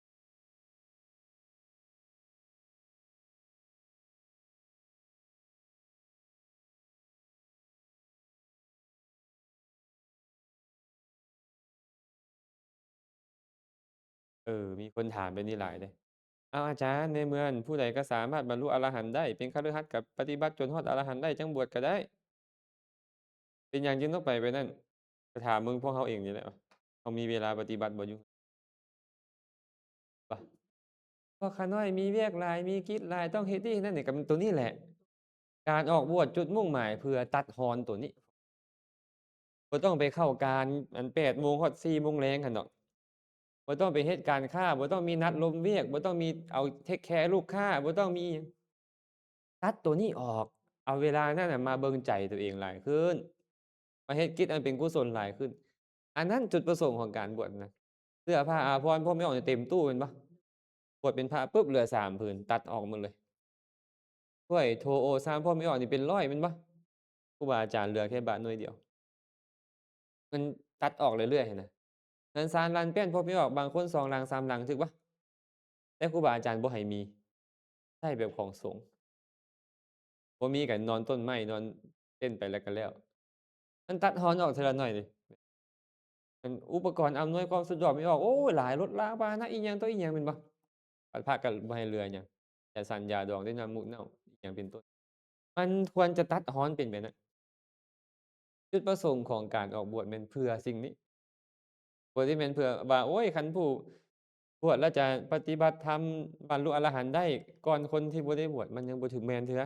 Speaker 1: มีคนถามแบบนี้หลายเดะอ้าวอาจารย์ในเมื่อนั้นผู้ใดก็สามารถบรรลุอรหันต์ได้เป็นฆรฤหัสถ์ก็ปฏิบัติจนฮอดอรหันต์ได้จั่งบวชก็ได้เป็นหยังจึงต้องไปแบบนั้นก็ถามมึงพวกเราเองนี่แหละเรามีเวลาปฏิบัติบ่อยู่เปล่าเพราะข้าน้อยมีเวียกหลายมีกิจหลายต้องเฮ็ดนี่นั่นนี่ก็ตัวนี้แหละการออกบวชจุดมุ่งหมายเพื่อตัดรอนตัวนี้บ่ต้องไปเข้าการอัน8โมงฮอด4โมงแลงหั้นดอก บ่ต้องไปเฮ็ดการค้าบ่ต้องมีนัดลมเวียกบ่ต้องมีเอาเทกแคร์ลูกค้าบ่ต้องมีตัดตัวนี้ออกเอาเวลานั้นน่ะมาเบิ่งใจตัวเองหลายขึ้นมาเฮ็ดกิจอันเป็นกุศลหลายขึ้นอันนั้นจุดประสงค์ของการบวชนะเสื้อผ้าอาภรณ์พวกไม่ออกนี่เต็มตู้แม่นเปล่าบวชเป็นพระปุ๊บเหลือ3ผืนตัดออกหมดเลยถ้วยโถโอชามพวกไม่ออกนี่เป็น100แม่นเปล่าครูบาอาจารย์เหลือแค่บาทน้อยเดียวมันตัดออกเรื่อยๆหั้นน่ะ เงิน3ล้านเปลี่ยนพบไม่ออกบางคน2หลัง3หลังถึกบ่แต่ครูบาอาจารย์บ่ให้มีใช้แบบของสงฆ์บ่มีก็นอนต้นไม้นอนเต้นไปแล้วก็แล้วมันตัดฮ้อนออกเทื่อละน้อยนี่มันอุปกรณ์อำนวยความสะดวกมีออกโอ้หลายรถราพาหนะอิหยังต่ออิหยังแม่นบ่บัดพระก็บ่ให้เหลือหยังยาสั่นยาดองด้วยน้ำมูกเน่าอิหยังเป็นต้นมันควรจะตัดฮ้อนเป็นแบบนั้นจุดประสงค์ของการออกบวชแม่นเพื่อสิ่งนี้ บ่ได้แม่นเพื่อว่าโอ๊ยคันผู้บวชแล้วจะปฏิบัติธรรมบรรลุอรหันต์ได้ก่อนคนที่บ่ได้บวชมันยังบ่ถึงแม่นเทื่อ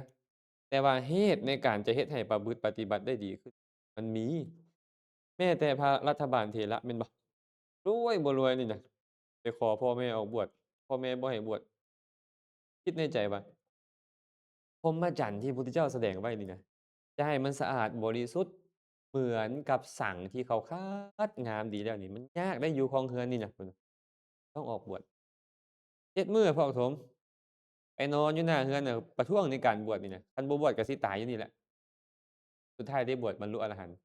Speaker 1: แต่ว่าเหตุในการจะเฮ็ดให้ประพฤติปฏิบัติได้ดีขึ้นมันมีแม้แต่พระรัฐบาลเถระแม่นบ่รวยบ่รวยนี่น่ะไปขอพ่อแม่ออกบวชพ่อแม่บ่ให้บวชคิดในใจว่าพรหมจรรย์ที่พุทธเจ้าแสดงไว้นี่นะจะให้มันสะอาดบริสุทธิ์เหมือนกับสังที่เขาคัดงามดีแล้วนี่มันยากได้อยู่ครองเรือนนี่น่ะ ต้องออกบวช7มื้อพระปฐมไปนอนอยู่หน้าเรือนน่ะประท้วงในการบวชนี่น่ะคันบ่บวชก็สิตายอยู่นี่แหละสุดท้ายได้บวชบรรลุอรหันต์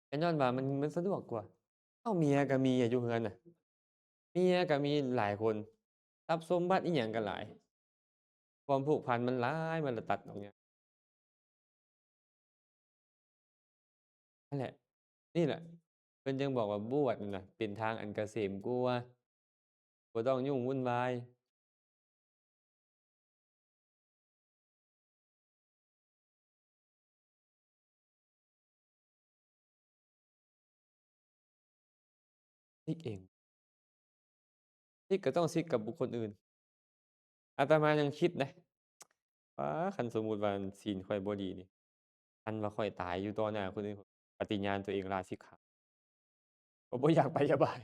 Speaker 1: ก็ญ้อนว่ามันสะดวกกว่าอ้าวเมียก็มีอะอยู่เรือนน่ะเมียก็มีหลายคนทรัพย์สมบัติอิหยังก็หลายความผูกพันมันหลายมันเลยตัดตรงเนี้ยนั่นแหละนี่แหละเพิ่นจึงบอกว่าบวชนั่นน่ะเป็นทางอันเกษมกว่าบ่ต้องยุ่งวุ่นวายซิกเองซิกก็ต้องซิกกับบุคคลอื่นอาตมายังคิดนะ ป๊าคันสมมุติว่าศีลข้อยบ่ดีนี่คันว่าข้อยตายอยู่ต่อหน้าคนอื่นปฏิญาณตัวเองลาสิกขาก็บ่อยากไปอบาย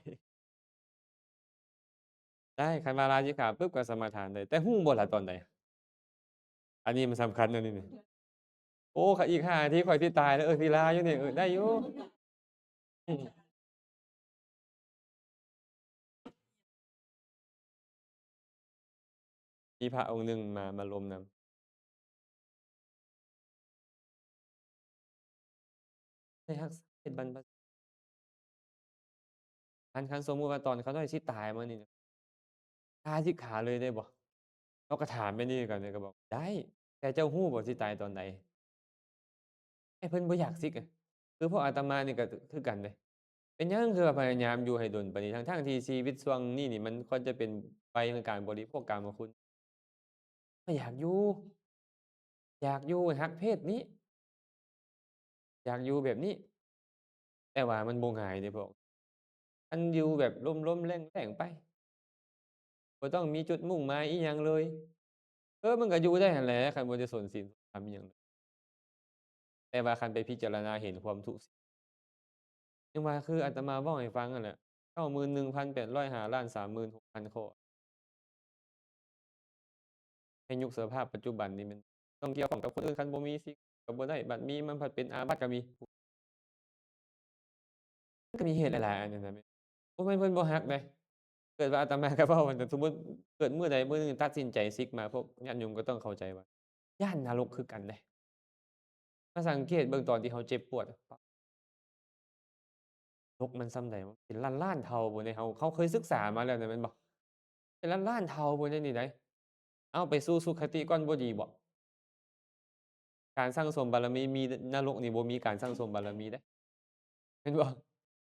Speaker 1: ได้คันว่าลาสิกขาปุ๊บก็สมาทานได้แต่ฮู้บ่ล่ะตอนใดอันนี้มันสำคัญนะนี่โอ้ค่ะอีก5นาทีข้อยสิตายแล้วสิลาอยู่นี่ได้อยู่อืมมีพระองค์หนึ่งมาล้มนำได้รักษาเป็นบรรพคันสมมุติว่าตอนเขาน้อยสิตายมานี่ลาสิกขาเลยได้บ่เราก็ถามไปนี่ก่อนเลยก็บอกได้แต่เจ้าฮู้บ่สิตายตอนใด ไอ้เพิ่นบ่อยากซิกอะคือพวกอาตมานี่ก็คือกันเดะเป็นหยังคือว่าพยายามอยู่ให้โดนปานนี้ทั้งๆที่ชีวิตช่วงนี้นี่มันควรจะเป็นไปในการบริโภคกามคุณก็อยากอยู่อยากอยู่รักเพศนี้อยากอยู่แบบนี้แต่ว่ามันบ่ง่ายเดะพวกมันอยู่แบบล้มๆแล้งๆไปบ่ต้องมีจุดมุ่งหมายอิหยังเลยมันก็อยู่ได้หั้นแหละคันบ่ได้สนศีลธรรมอิหยังเลยแต่ว่าคันไปพิจารณาเห็นความทุกข์จังว่าคืออาตมาเว้าให้ฟังนั่นแหละ91,805,30,6,000ข้อ ในยุคสภาพปัจจุบันนี่มันต้องเกี่ยวข้องกับคนอื่นคันบ่มีสิก็บ่ได้บัดมีมันผัดเป็นอาบัติก็มีมันก็มีเหตุหลายๆอันนั่นน่ะแม่บ่แม่นเพิ่นบ่รักเดะเกิดว่าอาตมาก็เว้าแต่สมมุติเกิดมื้อใดมื้อหนึ่งตัดสินใจสึกมาพวกญาติโยมก็ต้องเข้าใจว่าย้านนรกคือกันเดะมาสังเกตเบิ่งตอนที่เขาเจ็บปวดนรกมันส่ำใดเป็นล้านๆเท่าพุ่นเดะเขาเคยศึกษามาแล้วน่ะแม่นบ่เป็นล้านๆเท่าพุ่นเดะนี่ไดเอ้าไปสู่สุคติก่อนบ่ดีบ่การสั่งสมบารมีมีนรกนี่บ่มีการสั่งสมบารมีเดะแม่นบ่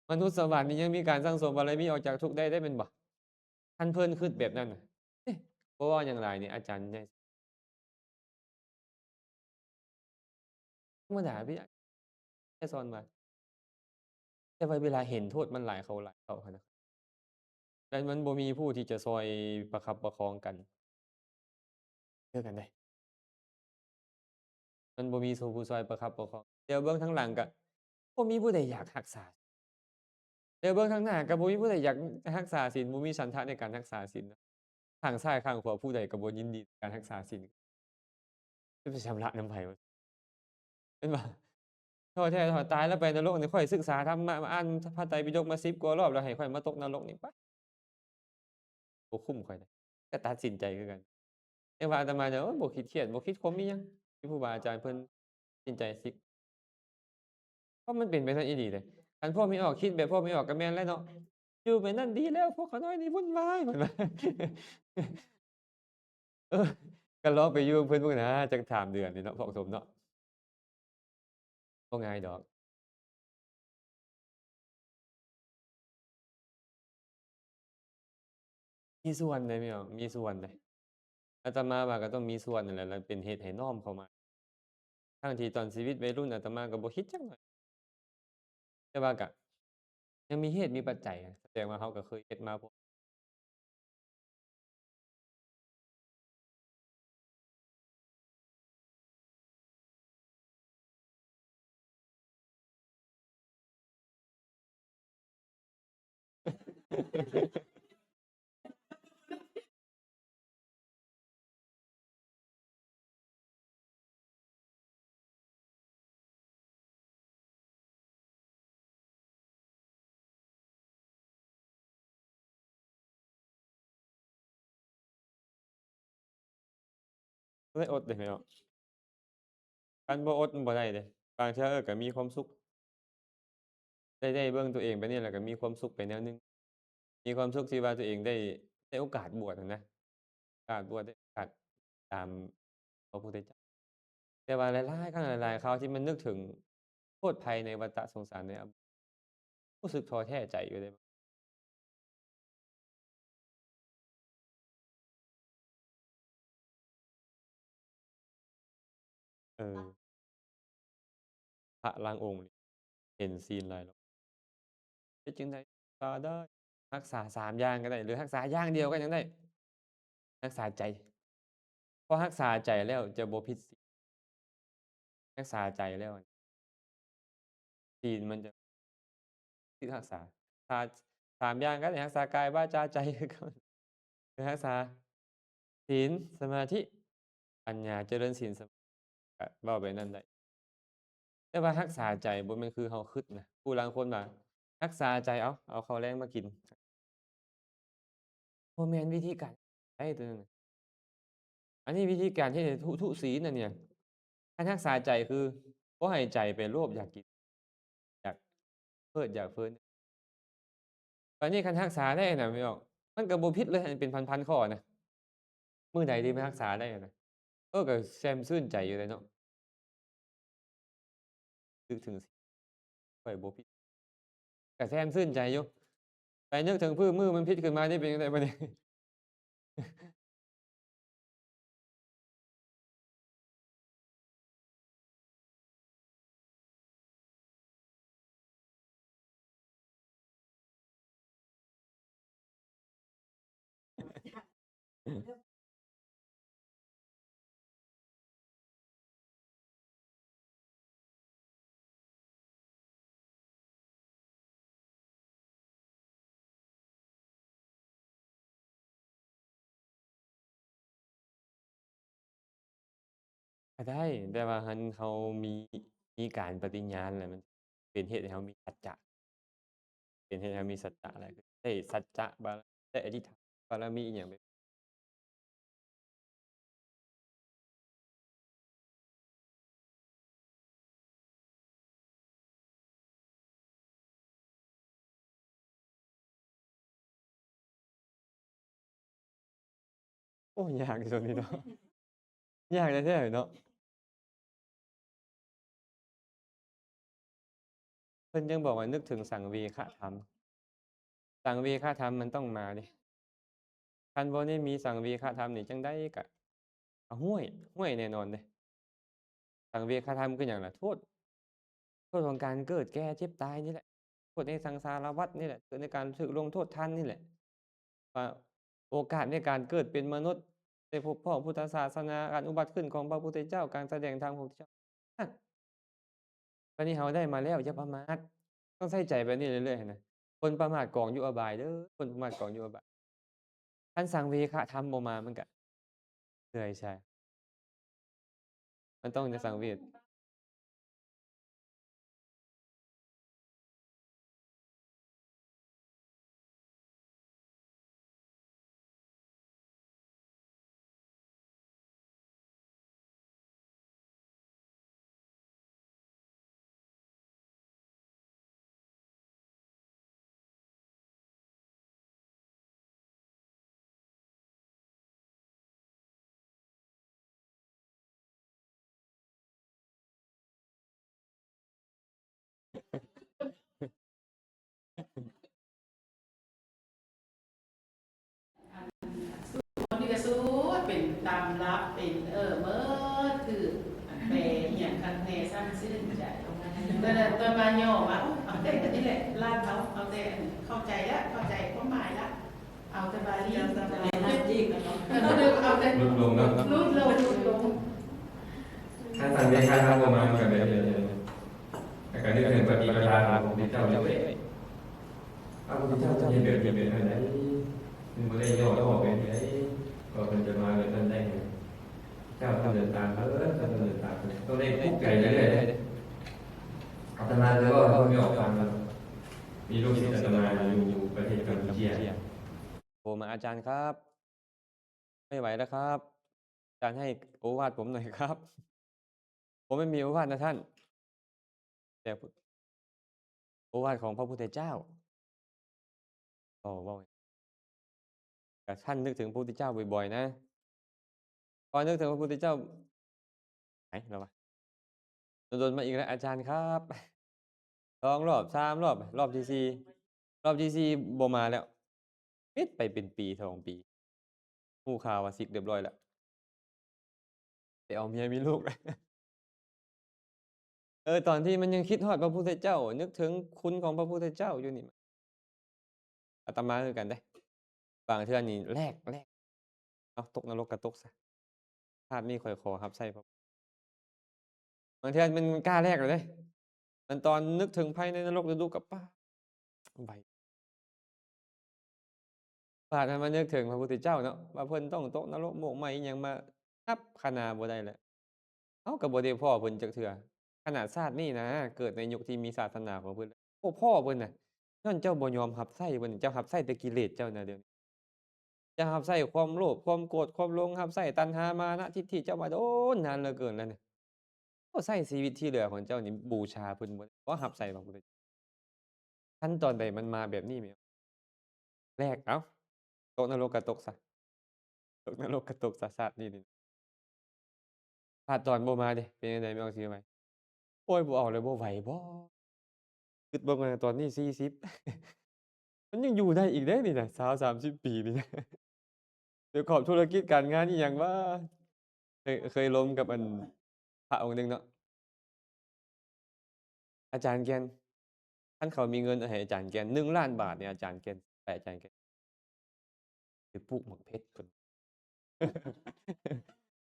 Speaker 1: มนุษย์สวรรค์นี่ยังมีการสั่งสมบารมีออกจากทุกข์ได้แม่นบ่คันเพิ่นคิดแบบนั้นน่ะเอ๊ะบ่ว่าหยังหลายนี่อาจารย์ใหญ่ธรรมดาพี่แค่สอนว่าแต่ว่าเวลาเห็นโทษมันหลายเข้าหั้นนะแล้วมันบ่มีผู้ที่จะช่วยประคับประคองกันคือกันเดะมันบ่มีผู้ช่วยประคับประคองเดี๋ยวเบิ่งทางหลังก็บ่มีผู้ใดอยากรักษาเดี๋ยวเบิ่งทางหน้าก็บ่มีผู้ใดอยากรักษาศีลบ่มีฉันทะในการรักษาศีลข้างซ้ายข้างขวาผู้ใดก็บ่ยินดีในการรักษาศีลจะไปชำระนำไผวะแม่นบ่ ท้อแท้ถอยตายแล้วไปนรกนี่ข้อยศึกษาธรรมะมาอ่านพระไตรปิฎกมา10กว่ารอบแล้วให้ข้อยมาตกนรกนี่ป๊าบ่คุ้มข้อยเดะก็ตัดสินใจคือกันแต่ว่าอาตมาจะโอ๊ยบ่คิดเครียดบ่คิดขมอิหยังที่ครูบาอาจารย์เพิ่นตัดสินใจสิเพราะมันเป็นไปซั่นอีหลีเดะ คันพ่อไม่ออกคิดแบบพ่อไม่ออกก็แม่นแล้วเนาะอยู่ไปนั่นดีแล้วพวกเขาน้อยนี่วุ่นวายเพิ่นว่า เออก็ลองไปอยู่กับเพิ่นเบิ่งนะจัก3เดือนนี่เนาะเหมาะสมเนาะบ่ง่ายดอกมีส่วนเดะพี่น้องมีส่วนเดะอาตมาว่าก็ต้องมีส่วนนั่นแหละแล้วเป็นเหตุให้น้อมเข้ามาทั้งที่ตอนชีวิตวัยรุ่นอาตมาก็บ่คิดจักหน่อยแต่ว่าก็ยังมีเหตุมีปัจจัยอะแสดงว่าเราก็เคยเฮ็ดมาพอ เลยอดเดะพี่น้องคันบ่อดมันบ่ได้เดะบางเทื่อก็มีความสุขได้เบิ่งตัวเองไปนี่แหละก็มีความสุขไปแนวหนึ่งมีความสุขที่ว่าตัวเองได้โอกาสบวชอะนะโอกาสบวชได้โอกาสตามพระพุทธเจ้าแต่ว่าหลายๆครั้งหลายๆคราวที่มันนึกถึงโทษภัยในวัฏสงสารเนี่ยรู้สึกท้อแท้ใจอยู่เลยเออพระลางองค์นี่เห็นซีนหลายรอบเฮ็ดจั่งใดรักษาได้รักษา3อย่างก็ได้หรือรักษาอย่างเดียวก็ยังได้รักษาใจพอรักษาใจแล้วจะบ่ผิดศีลรักษาใจแล้วศีลมันจะที่รักษาถ้า3อย่างก็ได้รักษากายวาจาใจคือเก่าคือรักษาศีลสมาธิปัญญาเจริญศีลก็เว้าไปนั้นได้แต่ว่ารักษาใจบ่แม่นคือเราคิดนะผู้ลางคนว่ารักษาใจเอาข้าวแลงมากินบ่แม่นวิธีการได้ตัวนั้นน่ะอันนี้วิธีการเฮ็ดให้ทุศีลน่ะเนี่ยการรักษาใจคือบ่ให้ใจไปโลภอยากกินอยากเพิดอยากเฟิ้น อันนี้คันรักษาได้น่ะพี่น้องมันก็บ่ผิดเลยอันเป็นพันๆข้อนะมื้อใดที่มันรักษาได้อะนะก็แซมชื่นใจอยู่เลยเนาะนึกถึงสิ่งข้อยบ่ผิดก็แซมชื่นใจอยู่ไปนึกถึงมื้อมันผิดขึ้นมานี่เป็นจั่งใดบัดนี้ก็ได้แต่ว่าหั้นเรามีมีการปฏิญาณแล้วมันเป็นเหตุให้เรามีสัจจะเป็นเหตุให้เรามีสัจจะแล้วได้สัจจะบารได้อธิษฐานบารมีอิหยังแบบโอ้ยากอยู่ตรงนี้เนาะยากแท้ๆเนาะเพิ่นยังบอกว่านึกถึงสังเวชธรรมสังเวชธรรมมันต้องมาเดะ คันบ่ได้มีสังเวชธรรมนี่จั่งใดก็ห้วยแน่นอนเดะสังเวชธรรมคือหยังล่ะโทษของการเกิดแก่เจ็บตายนี่แหละโทษในสังสารวัฏนี่แหละโทษในการถูกลงโทษทันนี่แหละว่าโอกาสในการเกิดเป็นมนุษย์ได้พบพ้อพุทธศาสนาการอุบัติขึ้นของพระพุทธเจ้าการแสดงธรรมของพระพุทธเจ้าอะวันนี้เราได้มาแล้วอย่าประมาทต้องใส่ใจแบบนี้เรื่อยๆหั้นน่ะคนประมาทกองอยู่อบายเด้อคนประมาทกองอยู่อบายคันสังเวชธรรมบ่มามันก็เหนื่อยใช่มันต้องจะสังเวช
Speaker 2: ำรับเป็นเมื่อคือแปลอย่างคันแน่สร้างชื่นใจตัวมาโยมอ่ะเอาแต่นี่แหละลาดเขาเอาแต่เข้าใจละเข้าใจความหมายละเอาแต่บาลีเอาแต่จีกเอาแต่
Speaker 3: ลดลงแล้ว
Speaker 2: ลุดลง
Speaker 3: ถ้าสั่งได้ค่าทำประมาณกันเลยแต่การที่ถึงปฏิปทาของพระเจ้าเลยพระพุทธเจ้าจะเดือดอะไรมันไม่ได้ย่อไปไหนก็มันจะมาแบบนั้นได้เจ้าต้องเดินตามต้องเดินตามต้องได้คุกไก่เรื่อยๆอาตมาเลยว่าเขาไม่ออกฟังมีลูกศิษย์อาตมาอยู่ประเทศกัมพูชา
Speaker 1: โทรมาอาจารย์ครับ ไม่ไหวแล้วครับ อาจารย์ให้โอวาทผมหน่อยครับ ผมไม่มีโอวาทนะท่าน แต่โอวาทของพระพุทธเจ้าว่าแต่ท่านนึกถึงพระพุทธเจ้าบ่อยๆนะพอนึกถึงพระพุทธเจ้าไหนเราวะโดนมาอีกแล้วอาจารย์ครับ 2 รอบ 3 รอบ รอบที่ 4 รอบที่ 4บ่มาแล้วปิดไปเป็นปี 2 ปีรู้ข่าวว่าสึกเรียบร้อยแล้วไปเอาเมียมีลูก ตอนที่มันยังคิดฮอดพระพุทธเจ้า นึกถึงคุณของพระพุทธเจ้าอยู่นี่อาตมาคือกันเด้บางเทื่อนี่แลกเอาตกนรกก็ตกซะชาตินี้ข้อยขอรับใช้พระบางเทื่อมันกล้าแลกเลยเด้มันตอนนึกถึงภัยในนรกฤดูกลับป้าใบบาดนั้นมานึกถึงพระพุทธเจ้าเนาะว่าเพิ่นต้องตกนรกโมกไหม้อิหยังมานับคะนาบ่ได้แหละเอ้าก็บ่ได้พ้อเพิ่นจักเทื่อขนาดชาตินี้นะเกิดในยุคที่มีศาสนาของเพิ่นโอ้พ่อเพิ่นน่ะย้อนเจ้าบ่ยอมรับใช้เพิ่นเจ้ารับใช้แต่กิเลสเจ้าน่ะเดี๋ยวนี้เจ้ารับใช้ความโลภความโกรธความหลงรับใช้ตัณหามานะทิฏฐิเจ้ามาโดนนานเหลือเกินแล้วเนี่ยเจ้าใช้ชีวิตที่เหลือของเจ้านี่บูชาเพิ่นบ่บ่รับใช้พระพุทธขั้นตอนใดมันมาแบบนี้แหมแลกเอ้าตกนรกก็ตกซะตกนรกก็ตกซะชาตินี้นี่ชาติตอนบ่มาเดะเป็นจังไดแม่นสิไหมโอ๊ยบ่เอาแล้วบ่ไหวบ่คิดเบิ่งว่าตอนนี้40 มันยังอยู่ได้อีกเดะนี่น่ะ20-30 ปีนี่นะประกอบธุรกิจการงานอิหยังวะเคยล้มกับพระองค์หนึ่งเนาะอาจารย์แกนคันเขามีเงินให้อาจารย์แกน1,000,000 บาทเนี่ยอาจารย์แกนให้อาจารย์แกนไปปลูกหมากเพชรเพิ่น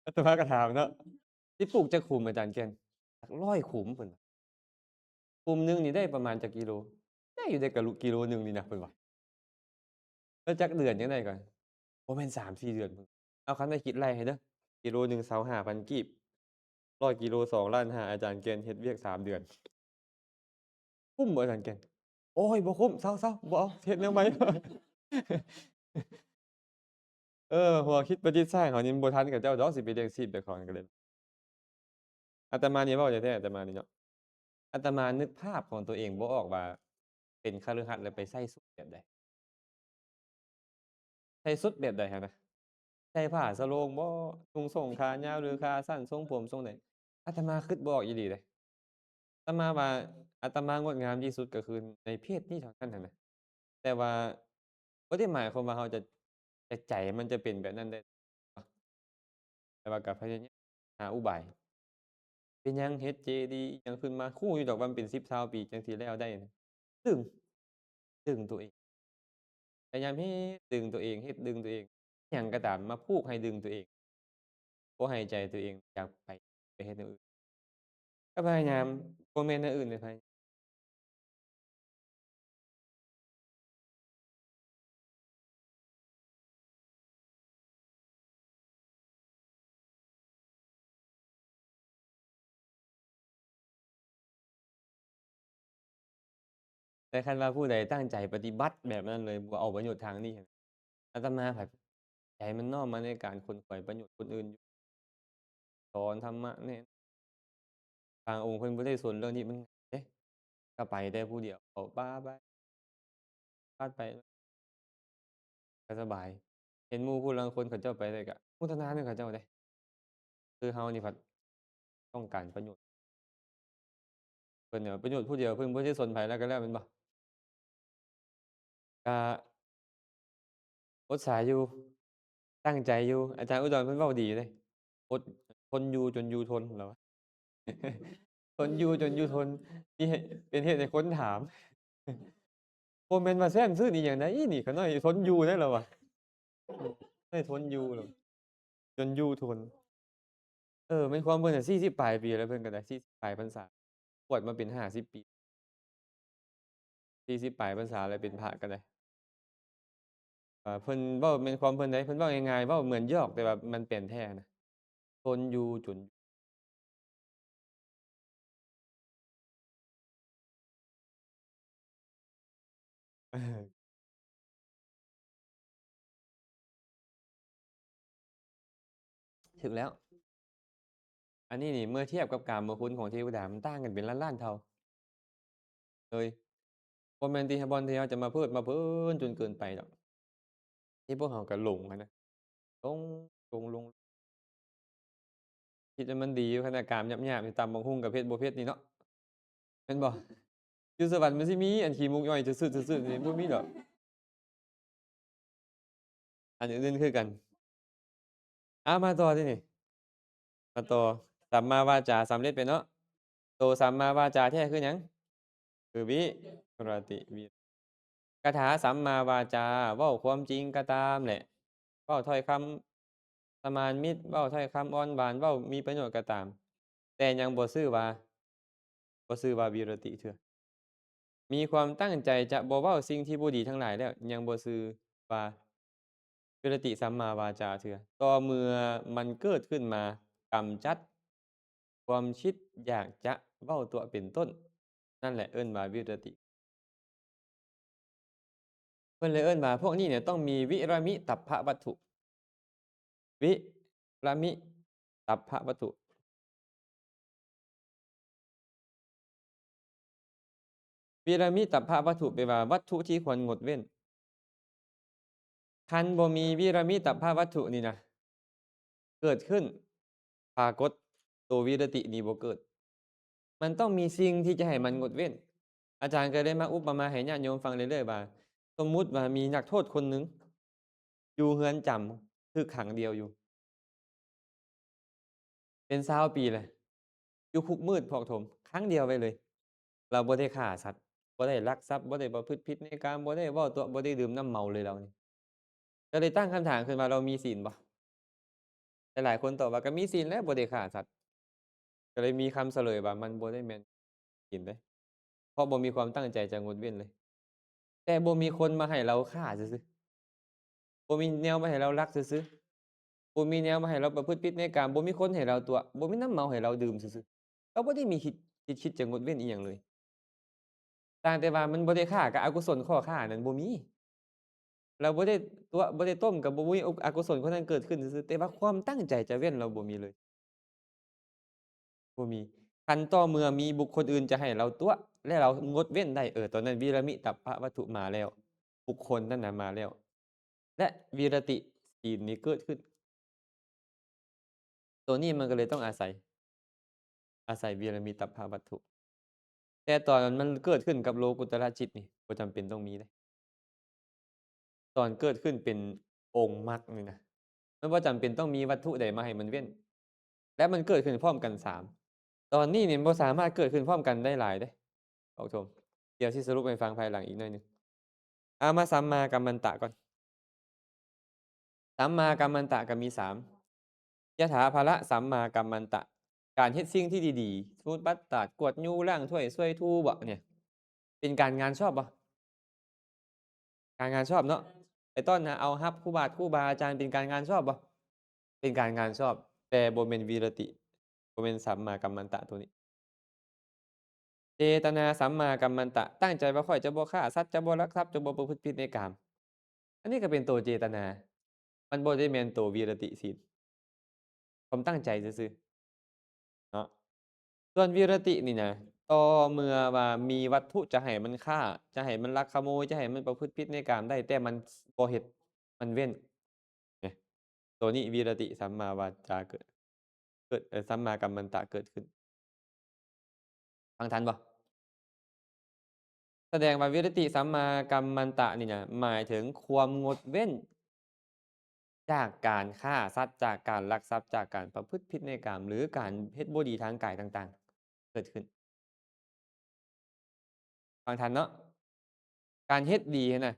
Speaker 1: อาตมาก็ถามเนาะสิปลูกจักขุมอาจารย์แกนจัก100ขุมเพิ่นว่าขุมหนึ่งนี่ได้ประมาณจักกิโลได้อยู่ได้กิโลหนึ่งนี่นะเพิ่นว่าแล้วจักเดือนจังได๋ก็บ่แม่น3-4 เดือนพุ่นเอาคันได้คิดไร่ให้เด้อกิโลหนึ่ง25,000กีบ100กิโล2,500,000อาจารย์แกนเฮ็ดเวียก3 เดือนคุ้มบ่อาจารย์แกนโอ๊ยบ่คุ้มเซาๆบ่เอาเฮ็ดแนวใหม่ หัวคิดประดิษฐ์สร้างเขานี่บ่ทันกับเจ้าดอกสิไปเลี้ยงชีพเจ้าของก็เลยอาตมานี่เว้าแท้ๆอาตมานี่เนาะอาตมานึกภาพของตัวเองบ่ออกว่าเป็นคฤหัสถ์แล้วไปใส่สุดแบบใดใส่สุดแบบใดหั้นนะใส่ผ้าสะโลงบ่นุ่งส่งขายาวหรือขาสั้นทรงผมทรงใดอาตมาคิดบ่ออกอีหลีเดะอาตมาว่าอาตมางดงามที่สุดก็คือในเพศนี้เท่านั้นหั้นนะแต่ว่าบ่ได้หมายความว่าเราจะแต่ใจมันจะเป็นแบบนั้นได้เนาะแต่ว่าก็พยายามหาอุบาย เป็นหยังเฮ็ดเจดีย์อิหยังขึ้นมาคู้อยู่ดอกว่ามันเป็น10-20ปีจังสิแล้วได้นะดึงดึงตัวเองพยายามเฮ็ดดึงตัวเองเฮ็ดดึงตัวเองอิหยังก็ตามมาผูกให้ดึงตัวเองบ่ให้ใจตัวเองอยากไปเฮ็ดแนวอื่นก็พยายามบ่แม่นแนวอื่นเลยแต่คันว่าผู้ใดตั้งใจปฏิบัติแบบนั้นเลยบ่เอาประโยชน์ทางนี้อาตมาผัดใจมันน้อมมาในการขวนขวายประโยชน์คนอื่นอยู่สอนธรรมะแนะบางองค์เพิ่นบ่ได้สนเรื่องนี้มันเอ๊ะก็ไปแต่ผู้เดียวเข้าป่าไปพาดไป ก็สบายเห็นหมู่ผู้ลางคนเขาเจ้าไปได้ก็อนุโมทนานำเขาเจ้าเดะคือเฮานี่ผัดต้องการประโยชน์เพิ่นเนี่ยประโยชน์ผู้เดียวเพิ่นบ่ได้สนไผแล้วก็แล้วแม่นบ่ก็อดสาอยู่ ตั้งใจอยู่ อาจารย์อุดรเพิ่นเว้าดีเลยอดทนอยู่จนอยู่ทนเหรอวะ ทนอยู่จนอยู่ทนมีให้เป็นเหตุให้คนถาม บ่แม่นว่าแซมซื่นอีหยังใดนี่ขาน้อยทนอยู่ได้เหรอวะได้ทนอยู่เหรอจนอยู่ทน แม่นความเพิ่นน่ะ40ปลายปีแล้วเพิ่นก็ได้40ปลายพรรษาบวชมาเป็น50ปี40ปลายพรรษาแล้วเป็นพระก็ได้เพิ่นเว้าแม่นความเพิ่นได้เพิ่นเว้าง่ายๆเว้าเหมือนหยอกแต่ว่ามันเป็นแท้นะทนอยู่จน เออถึกแล้ว อันนี้นี่เมื่อเทียบกับกามคุณของเทวดามันต่างกันเป็นล้านๆเท่าเลยบ่แม่นที่บ่อนที่เราจะมาเพิดมาเพิ้นจนเกินไปดอกที่พวกเราก็หลงอะนะหลงคิดว่ามันดีอยู่ขนาดกามหยาบๆนี่ตำบักหุ่งกับเผ็ดบ่เผ็ดนี่เนาะแม่นบ่อยู่สวรรค์มันสิมีอันขี้มุกย่อยซื่อๆๆๆนี่บ่มีดอกอันอื่นๆคือกันมาต่อทีนี้มาต่อสัมมาวาจาสำเร็จไปเนาะโตสัมมาวาจาแท้คือหยังคือวิรติวิคาถาสัมมาวาจาเว้าความจริงก็ตามแหละเว้าถ้อยคำสมานมิตรเว้าถ้อยคำอ่อนหวานเว้ามีประโยชน์ก็ตามแต่ยังบ่ชื่อว่าวิรติเทื่อมีความตั้งใจจะบ่เว้าสิ่งที่บ่ดีทั้งหลายแล้วยังบ่ชื่อว่าวิรติสัมมาวาจาเทื่อต่อเมื่อมันเกิดขึ้นมากำจัดความคิดอยากจะเว้าตัวเป็นต้นนั่นแหละเอิ้นว่าวิรติ เพิ่นเลยเอิ้นว่าพวกนี้เนี่ยต้องมีวิรมิตัพพวัตถุวิรมิตัพพวัตถุวิรมิตัพพวัตถุแปลว่าวัตถุที่ควรงดเว้นคันบ่มีวิรมิตัพพวัตถุนี่นะเกิดขึ้นปรากฏตัววิรตินี่บ่เกิดมันต้องมีสิ่งที่จะให้มันงดเว้นอาจารย์ก็เลยมาอุปมาให้ญาติโยมฟังเรื่อยๆว่าสมมุติว่ามีนักโทษคนหนึ่งอยู่เรือนจำคือขังเดียวอยู่เป็น20ปีเลยอยู่คุกมืดพอกถมครั้งเดียวไว้เลย เราบ่ได้ฆ่าสัตว์บ่ได้ลักทรัพย์บ่ได้ประพฤติผิดในกามบ่ได้เว้าตัวบ่ได้ดื่มน้ำเมาเลยเรานี่ก็เลยตั้งคำถามขึ้นมาเรามีศีลบ่แต่หลายคนตอบว่าก็มีศีลแหล้วบ่ได้ฆ่าสัตว์ก็เลยมีคำเฉลยว่ามันบ่ได้แม่นศีลเดะเพราะบ่มีความตั้งใจจะงดเว้นเลยแต่บ่มีคนมาให้เราฆ่าซื่อๆบ่มีแนวมาให้เราลักซื่อๆบ่มีแนวมาให้เราประพฤติผิดในกามบ่มีคนให้เราตัวบ่มีน้ำเมาให้เราดื่มซื่อๆเราบ่ได้มีคิดจะงดเว้นอิหยังเลย ต่างแต่ว่ามันบ่ได้ฆ่ากับอกุศลข้อฆ่านั้นบ่มีเราบ่ได้ตัวบ่ได้ต้มกับบ่มีอกุศลคนนั้นเกิดขึ้นซื่อๆแต่ว่าความตั้งใจจะเว้นเราบ่มีเลยบ่มีคันต่อเมื่อมีบุคคลอื่นจะให้เราตัวและเรางดเว้นได้ตอนนั้นวีรมิตัพพวัตถุมาแล้วบุคคลนั้นน่ะมาแล้วและวีรติศีลนี้เกิดขึ้นตัวนี้มันก็เลยต้องอาศัยวีรมิตัพพวัตถุแต่ตอนมันเกิดขึ้นกับโลกุตระจิตนี่บ่จำเป็นต้องมีเดะ ตอนเกิดขึ้นเป็นองค์มรรคนี่นะมันบ่จำเป็นต้องมีวัตถุใดมาให้มันเว้นและมันเกิดขึ้นพร้อมกัน3ตอนนี้นี่บ่สามารถเกิดขึ้นพร้อมกันได้หลายเดะท่านผู้ชมเดี๋ยวสิสรุปให้ฟังภายหลังอีกหน่อยหนึ่งมาสัมมากัมมันตะก่อนสัมมากัมมันตะก็มี3ยถาภรสัมมากัมมันตะการเฮ็ดสิ่งที่ดีๆสมมุติปัดตาดกวาดญูล้างถ้วยช่วยทูบ่เนี่ยเป็นการงานชอบบ่การงานชอบเนาะไอ้ต้นน่ะเอารับครูบาอาจารย์เป็นการงานชอบบ่เป็นการงานชอบแต่บ่แม่นวิรติบ่แม่นสัมมากัมมันตะตัวนี้เจตนาสัมมากัมมันตะตั้งใจว่าข้อยจะบ่ฆ่าสัตว์จะบ่ลักทรัพย์จะบ่ประพฤติผิดในกามอันนี้ก็เป็นตัวเจตนามันบ่ได้แม่นตัววิรติศีลความตั้งใจซื่อๆเนาะส่วนวิรตินี่นะต่อเมื่อว่ามีวัตถุจะให้มันฆ่าจะให้มันลักขโมยจะให้มันประพฤติผิดในกามได้แต่มันบ่เฮ็ดมันเว้นเนี่ยตัวนี้วิรติสัมมาวาจาเกิดสัมมากัมมันตะเกิดขึ้นฟังทันบ่แสดงว่าวิรติสัมมากัมมันตะนี่นะหมายถึงความงดเว้น จากการฆ่าสัตว์จากการลักทรัพย์จากการประพฤติผิดในกามหรือการเฮ็ดบ่ดีทางกายต่างๆ เกิดขึ้นฟังทันเนาะการเฮ็ดดีหั้นน่ะ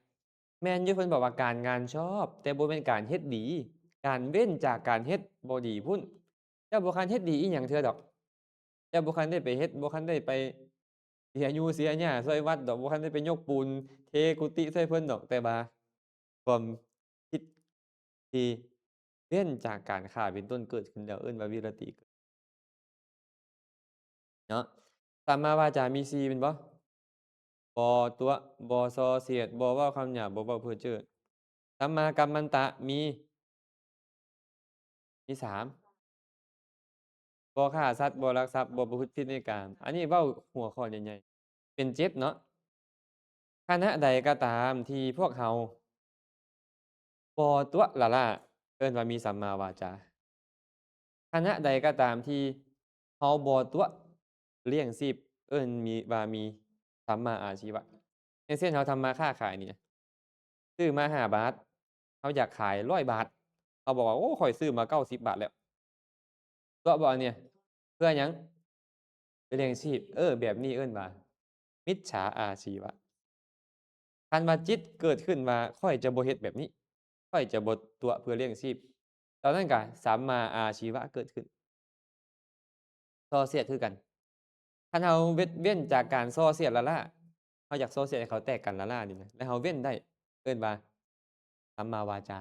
Speaker 1: แม่นอยู่เพิ่นบอกว่าการงานชอบ แต่บ่แม่นการเฮ็ดดี การเว้นจากการเฮ็ดบ่ดีพุ่นเจ้าบ่คันเฮ็ดดีอิหยังเทื่อดอกเจ้าบ่คันได้ไปเฮ็ดบ่คันได้ไปเสียหยูเสียหญ้าช่วยวัดดอกบ่คันได้ไปยกปูนเทกุฏิช่วยเพิ่นดอกแต่ว่าความคิดที่เว้นจากการฆ่าเป็นต้นเกิดขึ้นแล้วเอิ้นว่าวิรติเนาะสัมมาวาจามี4แม่นบ่บ่ตั่วบ่ส่อเสียดบ่เว้าคำหยาบบ่เว้าเพ้อเจ้อสัมมากัมมันตะมี3บ่ฆ่าสัตว์บ่ลักทรัพย์บ่ประพฤติผิดในกามอันนี้เว้าหัวข้อใหญ่ๆเป็น7เนาะขณะใดก็ตามที่พวกเราบ่ตั่วละล่าเอิ้นว่ามีสัมมาวาจาขณะใดก็ตามที่เราบ่ตั่วเลี้ยงชีพเอิ้นมีสัมมาอาชีวะอย่างเช่นเราทำมาค้าขายนี่นะซื้อมา5บาทเราอยากขาย100บาทเราบอกว่าโอ้ข้อยซื้อมา90บาทแล้วตั่วบ่อันเนี้ยเพื่อหยังเพื่อเลี้ยงชีพแบบนี้เอิ้นว่ามิจฉาอาชีวะคันว่าจิตเกิดขึ้นว่าข้อยจะบ่เฮ็ดแบบนี้ข้อยจะบ่ตั่วเพื่อเลี้ยงชีพตอนนั้นก็สัมมาอาชีวะเกิดขึ้นส่อเสียดคือกันคันเราเว้นจากการส่อเสียดละล่าเราอยากส่อเสียดให้เขาแตกกันละล่านี่นะแล้วเราเว้นได้เอิ้นว่าสัมมาวาจา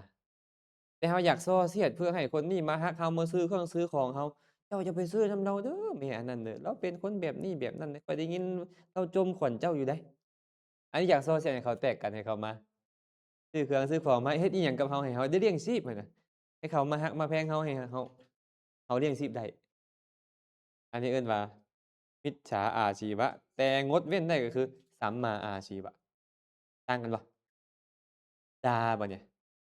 Speaker 1: แต่เราอยากส่อเสียดเพื่อให้คนนี้มารักเรามาซื้อเครื่องซื้อของเราเจ้าอย่าไปซื้อนำเราเด้อแม่อันนั้นเด้อเราเป็นคนแบบนี้แบบนั้นเด้อข้อยได้ยินเราจมขวัญเจ้าอยู่เดะอันนี้อยากส่อเสียดให้เขาแตกกันให้เขามาซื้อเครื่องซื้อของมาเฮ็ดอิหยังกับเราให้เราได้เลี้ยงชีพหั้นน่ะให้เขามารักมาแพงเราให้เราเลี้ยงชีพได้อันนี้เอิ้นว่า มิจฉาอาชีวะแต่งดเว้นได้ก็คือสัมมาอาชีวะต่างกันบ่ด่าบ่เนี่ย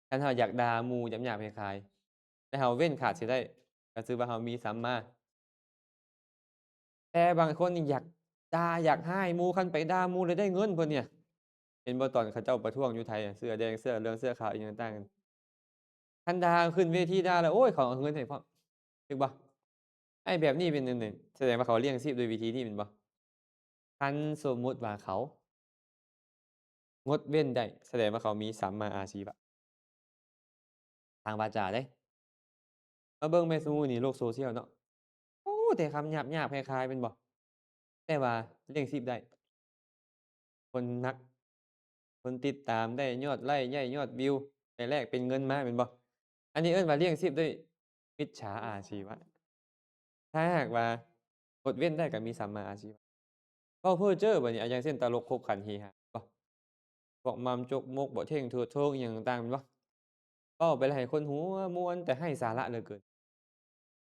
Speaker 1: คันเราอยากด่าหมู่หยาบๆคล้ายๆแต่เราเว้นขาดเสียได้ก็ถือว่าเรามีสัมมาแต่บางคนนี่อยากด่าอยากร้ายหมู่คันไปด่าหมู่แล้วได้เงินเพิ่นเนี่ยเห็นบ่ตอนเขาเจ้าประท้วงอยู่ไทยอะเสื้อแดงเสื้อเหลืองเสื้อขาวอิหยังต่างกันคันด่าขึ้นเวทีด่าแล้วโอ๊ยเขาเอาเงินให้พร้อมถูกบ่ไอ้แบบนี้เป็นจั่งใดแสดงว่าเขาเลี้ยงชีพด้วยวิธีนี้แม่นบ่คันสมมุติว่าเขา งดเว้นได้แสดงว่าเขามีสัมมาอาชีวะทางวาจาเด้มาเบิ่งแม่ซุมื้อนี้โลก social เนาะโอ้แต่คำหยาบๆคล้ายๆแม่นบ่แต่ว่าเลี้ยงชีพได้คนรักคนติดตามได้ยอดไลก์ได้ยอดวิวไปแลกเป็นเงินมาแม่นบ่อันนี้เอิ้นว่าเลี้ยงชีพด้วยมิจฉาอาชีวะถ้าหากว่างดเว้นได้ก็มีสัมมาอาชีวะเว้าเพ้อเจ้อบัดนี้อย่างเช่นตลกขบขันเฮฮาบ่พวกมัมจกมกบ่เท่งเถิดเทิงอิหยังต่างๆแม่นบ่ เว้าไปแล้วให้คนหัวม่วนแต่ให้สาระเหลือเกิน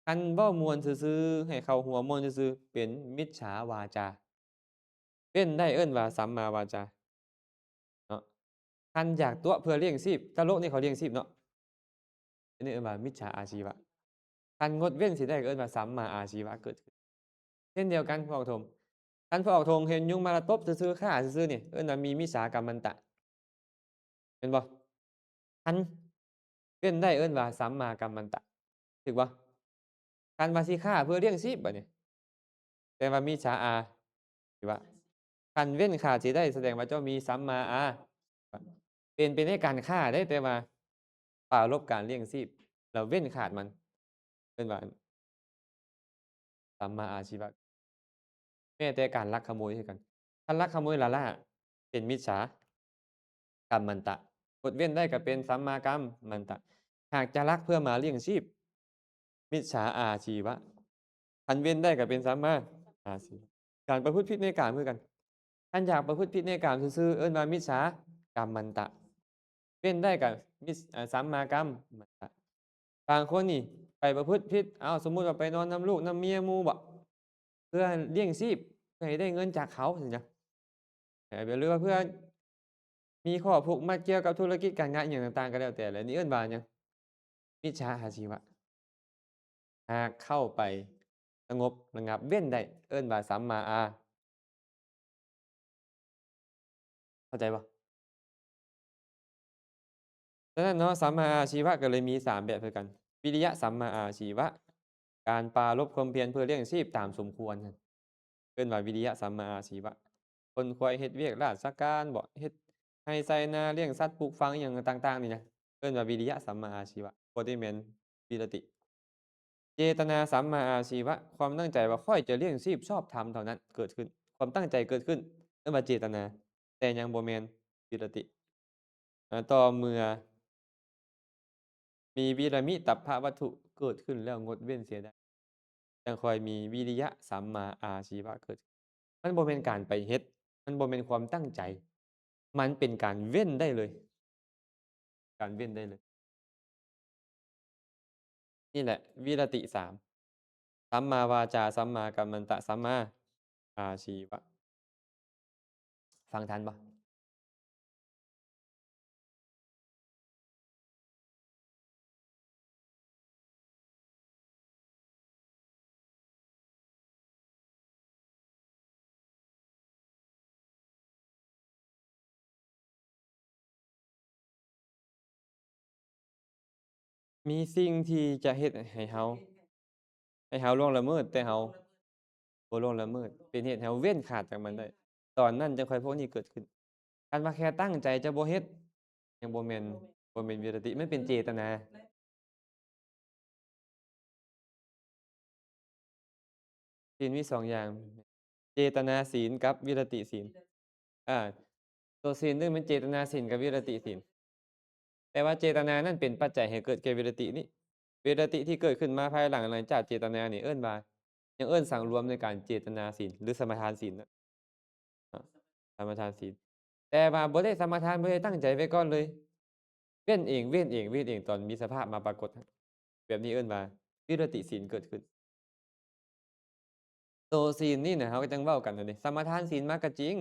Speaker 1: คันเว้าม่วนซื่อๆให้เขาหัวม่วนซื่อๆเป็นมิจฉาวาจาเป็นได้เอิ้นว่าสัมมาวาจาเนาะคันอยากตั๋วเพื่อเลี้ยงชีพตลกนี่เขาเลี้ยงชีพเนาะอันนี้เอิ้นว่ามิจฉาอาชีวะคันงดเว้นสิได้ก็เอิ้นว่าสัมมาอาชีวะเกิดขึ้นเช่นเดียวกันพระออกธงคันพระออกธงเห็นยุงมาแล้วตบซื่อๆฆ่าซื่อๆนี่เอิ้นว่ามีมิจฉากัมมันตะแม่นบ่คันเว้นได้เอิ้นว่าสัมมากัมมันตะถูกบ่คันว่าสิฆ่าเพื่อเลี้ยงชีพบัดนี้ แต่ว่ามิจฉาอาชีวะคันเว้นขาดสิได้แสดงว่าเจ้ามีสัมมาอาเป็นไปในการฆ่าได้แต่ว่าปรารภการเลี้ยงชีพแล้วเว้นขาดมันเอิ้นว่าสัมมาอาชีวะแม้แต่การลักขโมยคือกันคันลักขโมยละเป็นมิจฉากำมันตะงดเว้นได้ก็เป็นสัมมากัมมันตะหากจะลักเพื่อมาเลี้ยงชีพมิจฉาอาชีวะคันเว้นได้ก็เป็นสัมมาอาชีวะการประพฤติผิดในกามคือกัน คันอยากประพฤติผิดในกามซื่อๆเอิ้นว่ามิจฉากรรมันตะเว้นได้ก็สัมมากัมมันตะบางคนนี่ไปประพฤติผิดอ้าวสมมุติว่าไปนอนนำลูกนำเมียหมู่บ่เพื่อเลี้ยงชีพเพื่อให้ได้เงินจากเขาสินะหรือว่าเพื่อมีข้อผูกมัดเกี่ยวกับธุรกิจการงานอิหยังต่างๆก็แล้วแต่แหละนี่เอิ้นว่าหยังมิจฉาอาชีวะหากเข้าไปสงบระงับเว้นได้เอิ้นว่าสัมมาอาเข้าใจบ่ ฉะนั้นเนาะสัมมาอาชีวะก็เลยมี3แบบคือกัน วิริยะสัมมาอาชีวะ การปรารภความเพียรเพื่อเลี้ยงชีพตามสมควรนั่นเอิ้นว่าวิริยะสัมมาอาชีวะ คนควรเฮ็ดเวียกราชการบ่เฮ็ดไร่ไร่นาเลี้ยงสัตว์ปลูกฝังอิหยังต่าง ๆ นี่นะเอิ้นว่าวิริยะสัมมาอาชีวะบ่ได้แม่นวิรติ เจตนาสัมมาอาชีวะ ความตั้งใจว่าข้อยจะเลี้ยงชีพชอบธรรมเท่านั้นเกิดขึ้น ความตั้งใจเกิดขึ้นเรียกว่าเจตนา แต่ยังบ่แม่นวิรติต่อเมื่อมีวิรมิตตัพพะวัตถุเกิดขึ้นแล้วงดเว้นเสียได้จังค่อยมีวิริยะสัมมาอาชีวะเกิด มันบ่แม่นการไปเฮ็ด มันบ่แม่นความตั้งใจ มันเป็นการเว้นได้เลย การเว้นได้เลย นี่แหละวิรติ3สัมมาวาจา สัมมากัมมันตะ สัมมาอาชีวะ ฟังทันบ่ มีสิ่งที่จะเฮ็ดให้เฮาล่วงละเมิดแต่เฮาบ่ล่วงละเมิด เป็นเหตุให้เฮาเว้นขาดจากมันได้ ตอนนั้นจังค่อยพวกนี้เกิดขึ้น คันว่าแค่ตั้งใจจะบ่เฮ็ด ยังบ่แม่นวิรติ มันเป็นเจตนา ศีลมี2อย่าง เจตนาศีลกับวิรติศีล อาตัวศีลหนึ่งเป็นเจตนาศีลกับวิรติศีล แต่ว่าเจตนานั้นเป็นปัจจัยให้เกิดแก่วิรตินี้ วิรติที่เกิดขึ้นมาภายหลังจากเจตนานี่เอิ้นว่ายังเอิ้นสังรวมในการเจตนาศีลหรือสมทานศีลนะสมทานศีล แต่ว่าบ่ได้สมทานบ่ได้ตั้งใจไว้ก่อนเลย เว้นเองตอนมีสภาพมาปรากฏ แบบนี้เอิ้นว่าวิรติศีลเกิดขึ้น ตัวศีลนี่น่ะเขาก็จังเว้ากันนั่นเด้สมาทานศีลมาก็จริง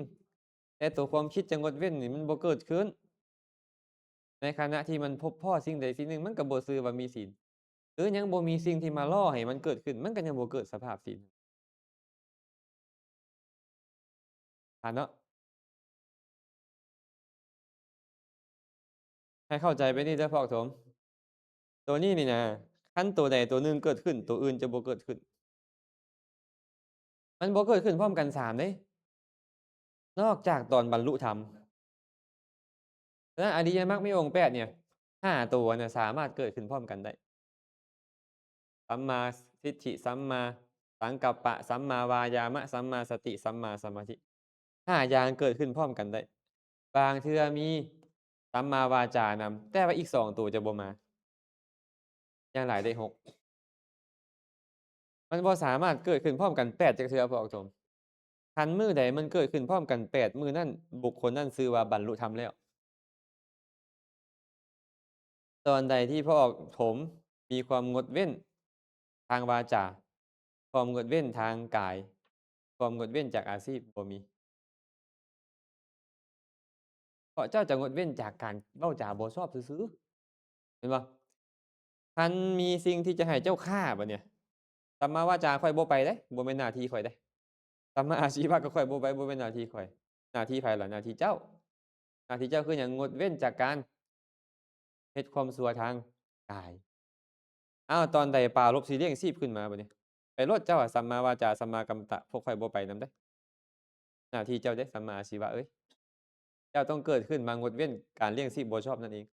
Speaker 1: แต่ตัวความคิดจะงดเว้นนี่มันบ่เกิดขึ้น ในขณะที่มันพบพ้อสิ่งใดสิ่งหนึ่งมันก็บ่ชื่อว่ามีศีล หรือยังบ่มีสิ่งที่มาล่อให้มันเกิดขึ้น มันก็ยังบ่เกิดสภาพศีลเนาะ ให้เข้าใจไปนี่เด้อพอกโถม ตัวนี้นี่นะคันตัวใดตัวหนึ่งเกิดขึ้น ตัวอื่นจะบ่เกิดขึ้น มันบ่เกิดขึ้นพร้อมกัน3เด้ นอกจากตอนบรรลุธรรม แล้วอริยมรรคมีองค์8เนี่ย5ตัวเนี่ยสามารถเกิดขึ้นพร้อมกันได้ สัมมาทิฏฐิ สัมมาสังกัปปะ สัมมาวายามะ สัมมาสติ สัมมาสมาธิ5อย่างเกิดขึ้นพร้อมกันได้ บางเทื่อมีสัมมาวาจานำ แต่ว่าอีก2ตัวจะบ่มา อย่างหลายได้6 มันบ่สามารถเกิดขึ้นพร้อมกัน8จักเทื่อพอกโถม คันมื้อใดมันเกิดขึ้นพร้อมกัน8มื้อนั้นบุคคลนั้นชื่อว่าบรรลุธรรมแล้ว ตอนใดที่พระออกโถมมีความงดเว้นทางวาจา ความงดเว้นทางกาย ความงดเว้นจากอาชีพบ่มี เพราะเจ้าจะงดเว้นจากการเว้าจาบ่ชอบซื่อๆ เห็นบ่ คันมีสิ่งที่จะให้เจ้าฆ่าบัดเนี่ย สัมมาวาจาข้อยบ่ไปเด้ บ่แม่นหน้าที่ข้อยเด้ สัมมาอาชีวะก็ข้อยบ่ไปบ่แม่นหน้าที่ข้อย หน้าที่ไผล่ะ หน้าที่เจ้า หน้าที่เจ้าคือหยัง งดเว้นจากการเฮ็ดความชั่วทางกาย อ้าว ตอนใดปรารภสิเลี้ยงชีพขึ้นมาบัดนี้ ไปโลดเจ้าอะสัมมาวาจา สัมมากัมมันตะ พวกข้อยบ่ไปนำเด้ หน้าที่เจ้าเด้ สัมมาอาชีวะเอ้ย เจ้าต้องเกิดขึ้นมางดเว้นการเลี้ยงชีพบ่ชอบนั่นเอง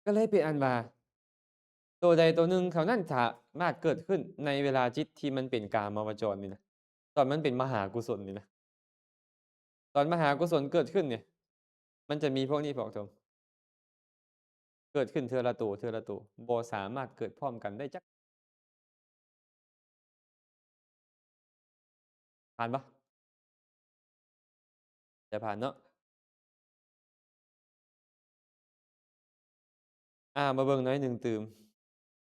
Speaker 1: ก็เลยเป็นอันว่า ตัวใดตัวหนึ่งเท่านั้นสามารถเกิดขึ้นในเวลาจิตที่มันเป็นกามาวจรนี่นะ ตอนมันเป็นมหากุศลนี่นะ ตอนมหากุศลเกิดขึ้นเนี่ย มันจะมีพวกนี้พอกโถม เกิดขึ้นเทื่อละตัว บ่สามารถเกิดพร้อมกันได้จัก ผ่านบ่? จะผ่านเนาะ มาเบิ่งหน่อยหนึ่งตื่ม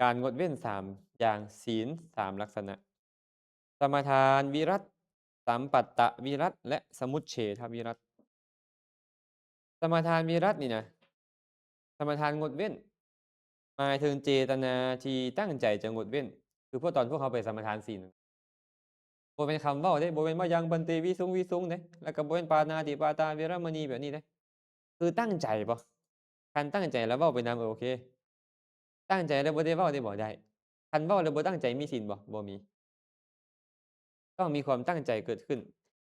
Speaker 1: การงดเว้น3อย่างศีล3ลักษณะ สมทานวิรัติ สัมปัตตวิรัติ และสมุจเฉทวิรัติ สมทานวิรัตินี่นะ สมทานงดเว้น หมายถึงเจตนาที่ตั้งใจจะงดเว้น คือพวกตอนพวกเขาไปสมทานศีล บ่แม่นคำเว้าเด้ บ่แม่นว่ายังบันเตวิสุง เด้ แล้วก็บ่แม่นปาณาติปาตาเวรมณีแบบนี้เด้ คือตั้งใจบ่ ข คันตั้งใจแล้วเว้าไปนำโอเค ตั้งใจแล้วบ่ได้เว้าได้บ่ได้ คันเว้าแล้วบ่ตั้งใจมีศีลบ่ บ่มี ต้องมีความตั้งใจเกิดขึ้น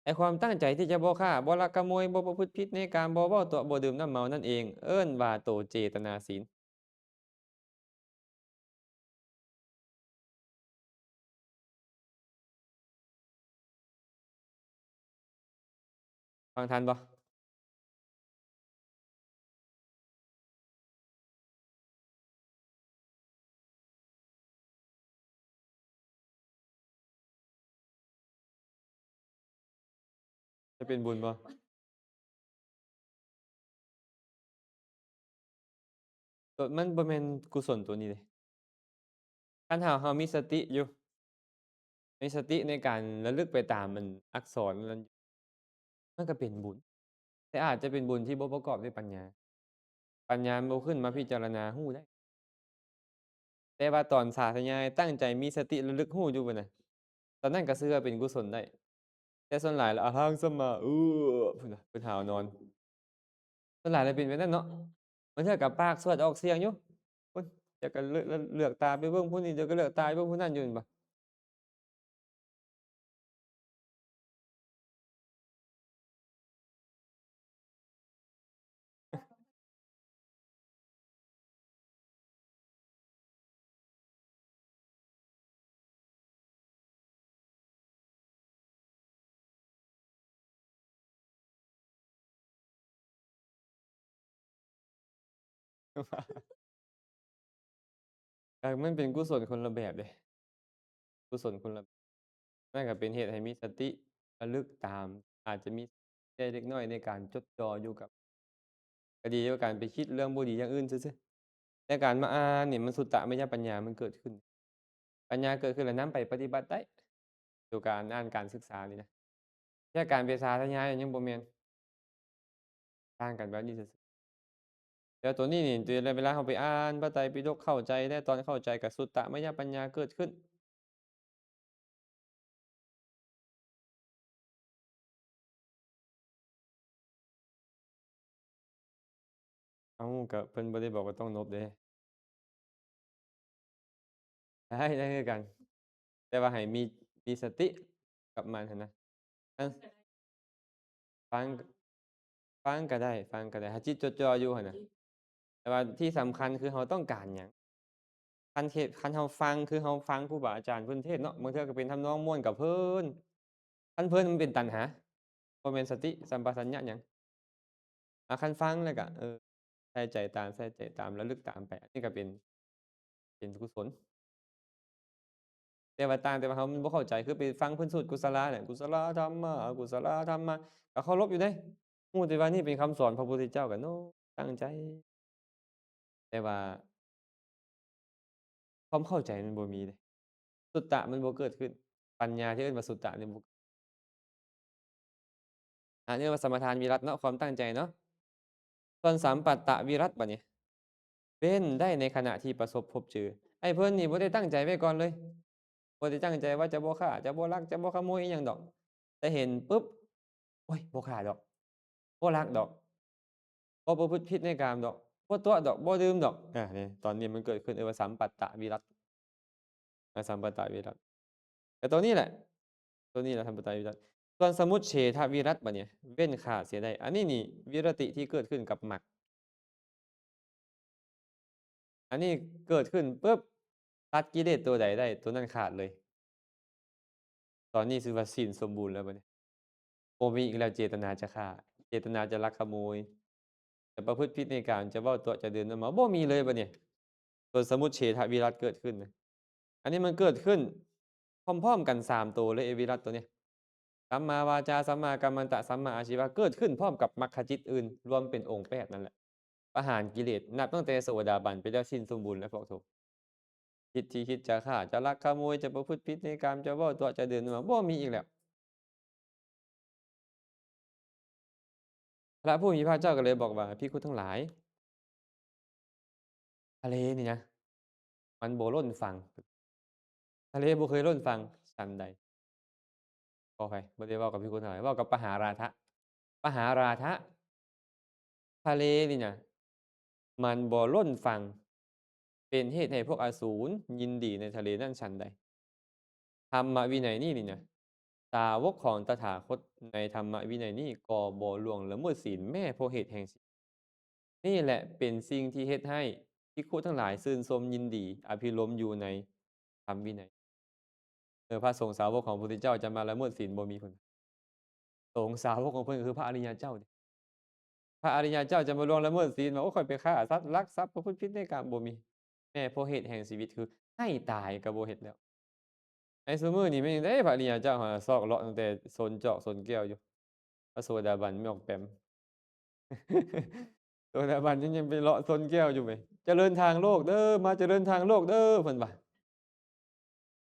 Speaker 1: ไอ้ความตั้งใจที่จะบ่ฆ่า บ่ลักขโมย บ่ประพฤติผิดในกาม บ่เว้าตั่ว บ่ดื่มน้ำเมานั่นเอง เอิ้นว่าโตเจตนาศีล ฟังทันบ่? จะเป็นบุญบ่? มันบ่แม่นกุศลตัวนี้เดะ คันเรามีสติอยู่ มีสติในการระลึกไปตามมันอักษรนั้น มันก็เป็นบุญ แต่อาจจะเป็นบุญที่บ่ประกอบด้วยปัญญา ปัญญามันบ่ขึ้นมาพิจารณารู้ได้ แต่ว่าตอนสาธยายตั้งใจมีสติระลึกรู้อยู่พู้นน่ะ ตอนนั้นก็ชื่อว่าเป็นกุศลได้ แต่ส่วนหลายแล้วอะหังสัมมา พู้นน่ะเพิ่นหาวนอน ส่วนหลายแล้วเป็นแบบนั้นเนาะ บางเทื่อก็ปากสวดออกเสียงอยู่ โอ๊ย เดี๋ยวก็เลือกตาไปเบิ่งผู้นี้ เดี๋ยวก็เลือกตาไปเบิ่งผู้นั้นอยู่แม่นบ่ มันเป็นกุศลคนละแบบเดะ กุศลคนละ มันก็เป็นเหตุให้มีสติระลึกตาม อาจจะมีแต่เล็กน้อยในการจดจ่ออยู่กับ ก็ดีกว่าการไปคิดเรื่องบ่ดีอย่างอื่นซื่อ ๆ แต่การมาอ่านนี่มันสุตตมยปัญญามันเกิดขึ้น ปัญญาเกิดขึ้นแล้วนำไปปฏิบัติได้สู่การอ่านการศึกษานี่นะ แค่การไปสาธยายยังบ่แม่น ต่างกันแบบนี้ซื่อ ๆ แต่ตัวนี้นี่เวลาเราไปอ่านพระไตรปิฎกเข้าใจได้ ตอนเข้าใจก็สุตตมยปัญญาเกิดขึ้น อ้าว ก็เพิ่นบ่ได้บอกว่าต้องนบเดะ ได้คือกัน แต่ว่าให้มีสติกับมันหั้นนะ เออ ฟัง ฟังก็ได้ ฟังก็ได้ ถ้าจิตจดจ่ออยู่หั้นน่ะ แต่ว่าที่สำคัญคือเราต้องการหยัง คันเราฟังคือเราฟังครูบาอาจารย์เพิ่นเทศน์เนาะ บางเทื่อก็เป็นทำนองม่วนก็เพลิน คันเพลินมันเป็นตัณหา บ่แม่นสติสัมปชัญญะหยัง คันฟังแล้วก็ ใส่ใจตาม ระลึกตามไป อันนี้ก็เป็นกุศล แต่ว่าต่างแต่ว่าเรามันบ่เข้าใจ คือไปฟังเพิ่นสวดกุศลาเนี่ย กุศลธัมมา กุศลธัมมา ก็เคารพอยู่เดะ รู้แต่ว่านี่เป็นคำสอนพระพุทธเจ้าก็เนาะ ตั้งใจ แต่ว่า ความเข้าใจมันบ่มีเดะ สุตตะมันบ่เกิดขึ้น ปัญญาที่เอิ้นว่าสุตตะนี่บ่ เรียกว่าสมทานวิรัติเนาะ ความตั้งใจเนาะ ส่วนสัมปัตตวิรัติบัดนี้ เป็นได้ในขณะที่ประสบพบเจอ ไอ้เพิ่นนี่บ่ได้ตั้งใจไว้ก่อนเลย บ่ได้ตั้งใจว่าจะบ่ฆ่า จะบ่ลัก จะบ่ขโมยอิหยังดอก แต่เห็นปุ๊บ โอ๊ย บ่ฆ่าดอก บ่ลักดอก บ่ประพฤติผิดในกามดอก บ่ตั๋วดอก บ่ดื่มดอก นี่ตอนนี้มันเกิดขึ้น เรียกว่าสัมปัตตวิรัติ สัมปัตตวิรัติ แต่ตัวนี้แหละ ตัวนี้แหละสัมปัตตวิรัติ ส่วนสมุจเฉทวิรัติบัดนี้ เว้นขาดเสียได้ อันนี้นี่วิรติที่เกิดขึ้นกับมรรค อันนี้เกิดขึ้นปุ๊บ ตัดกิเลสตัวใดได้ ตัวนั้นขาดเลย ตอนนี้ถือว่าศีลสมบูรณ์แล้วบัดนี้ บ่มีอีกแล้วเจตนาจะฆ่า เจตนาจะลักขโมย จะประพฤติผิดในกาม จะเว้าตั๋ว จะดื่มน้ำเมา บ่มีเลยบัดนี้ ส่วนสมุจเฉทวิรัติเกิดขึ้นนะ อันนี้มันเกิดขึ้นพร้อม ๆ กัน 3 ตัวเลยไอ้วิรัติตัวนี้ สัมมาวาจา สัมมากัมมันตะ สัมมาอาชีวะ เกิดขึ้นพร้อมกับมรรคจิตอื่น รวมเป็นองค์ 8 นั่นแหละ ประหารกิเลส นับตั้งแต่โสดาบันไปแล้วสิ้นสมบูรณ์แล้วพวกโธ คิดที่คิดจะฆ่า จะลักขโมย จะประพฤติผิดในกาม จะเว้าตั๋ว จะดื่มน้ำเมา บ่มีอีกแล้ว พระผู้มีพระเจ้าก็เลยบอกว่า ภิกขุทั้งหลาย ทะเลนี่นะ มันบ่ล้นฝั่ง ทะเลบ่เคยล้นฝั่งฉันใด ขออภัย บ่ได้เว้ากับภิกขุทั้งหลาย เว้ากับปหาราทะ ปหาราทะ ทะเลนี่น่ะ มันบ่ล้นฝั่งเป็นเหตุให้พวกอสูรยินดีในทะเลนั่นฉันใดธรรมวินัยนี่นะสาวกของตถาคตในธรรมวินัยนี้ก็บ่ล่วงละเมิดศีลแม้เพราะเหตุแห่งศีลนี่แหละเป็นสิ่งที่เฮ็ดให้ภิกขุทั้งหลายชื่นชมยินดีอภิรมย์อยู่ในธรรมวินัยพระสงฆ์สาวกของพระพุทธเจ้าจะมาละเมิดศีลบ่มีผลสงฆ์สาวกของเพิ่นก็คือพระอริยเจ้าเดะพระอริยเจ้าจะมาล่วงละเมิดศีลว่าโอ้ข้อยไปฆ่าสัตว์ลักทรัพย์ประพฤติผิดในกามบ่มีแม้เพราะเหตุแห่งชีวิตคือให้ตายก็บ่เฮ็ดแล้วในซุมื้อนี้แม่นจั่งใดพระอริยเจ้าหาซอกเลาะตั้งแต่ซนเจาะซนแก้วอยู่พระโสดาบันไม่ออกแปม โสดาบันยังไปเลาะซนแก้วอยู่ไหมเจริญทางโลกเด้อมาเจริญทางโลกเด้อเพิ่นว่า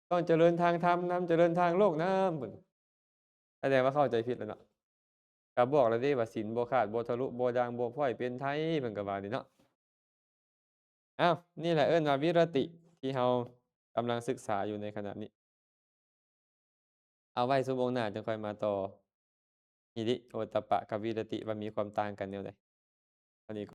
Speaker 1: ต้องเจริญทางธรรมนำเจริญทางโลกนำเพิ่นแสดงว่าเข้าใจผิดแล้วเนาะก็บอกแล้วเด้ว่าศีลบ่ขาดบ่ทะลุบ่ด่างบ่พร่อยเป็นไทเพิ่นก็ว่านี่เนาะอ้าวนี่แหละเอิ้นว่าวิรติที่เรากำลังศึกษาอยู่ในขณะนี้เอาไว้ซุวงหน้าจังค่อยมาต่อหิริโอตตัปปะกับวิรติว่ามีความต่างกันแนวใดอันนี้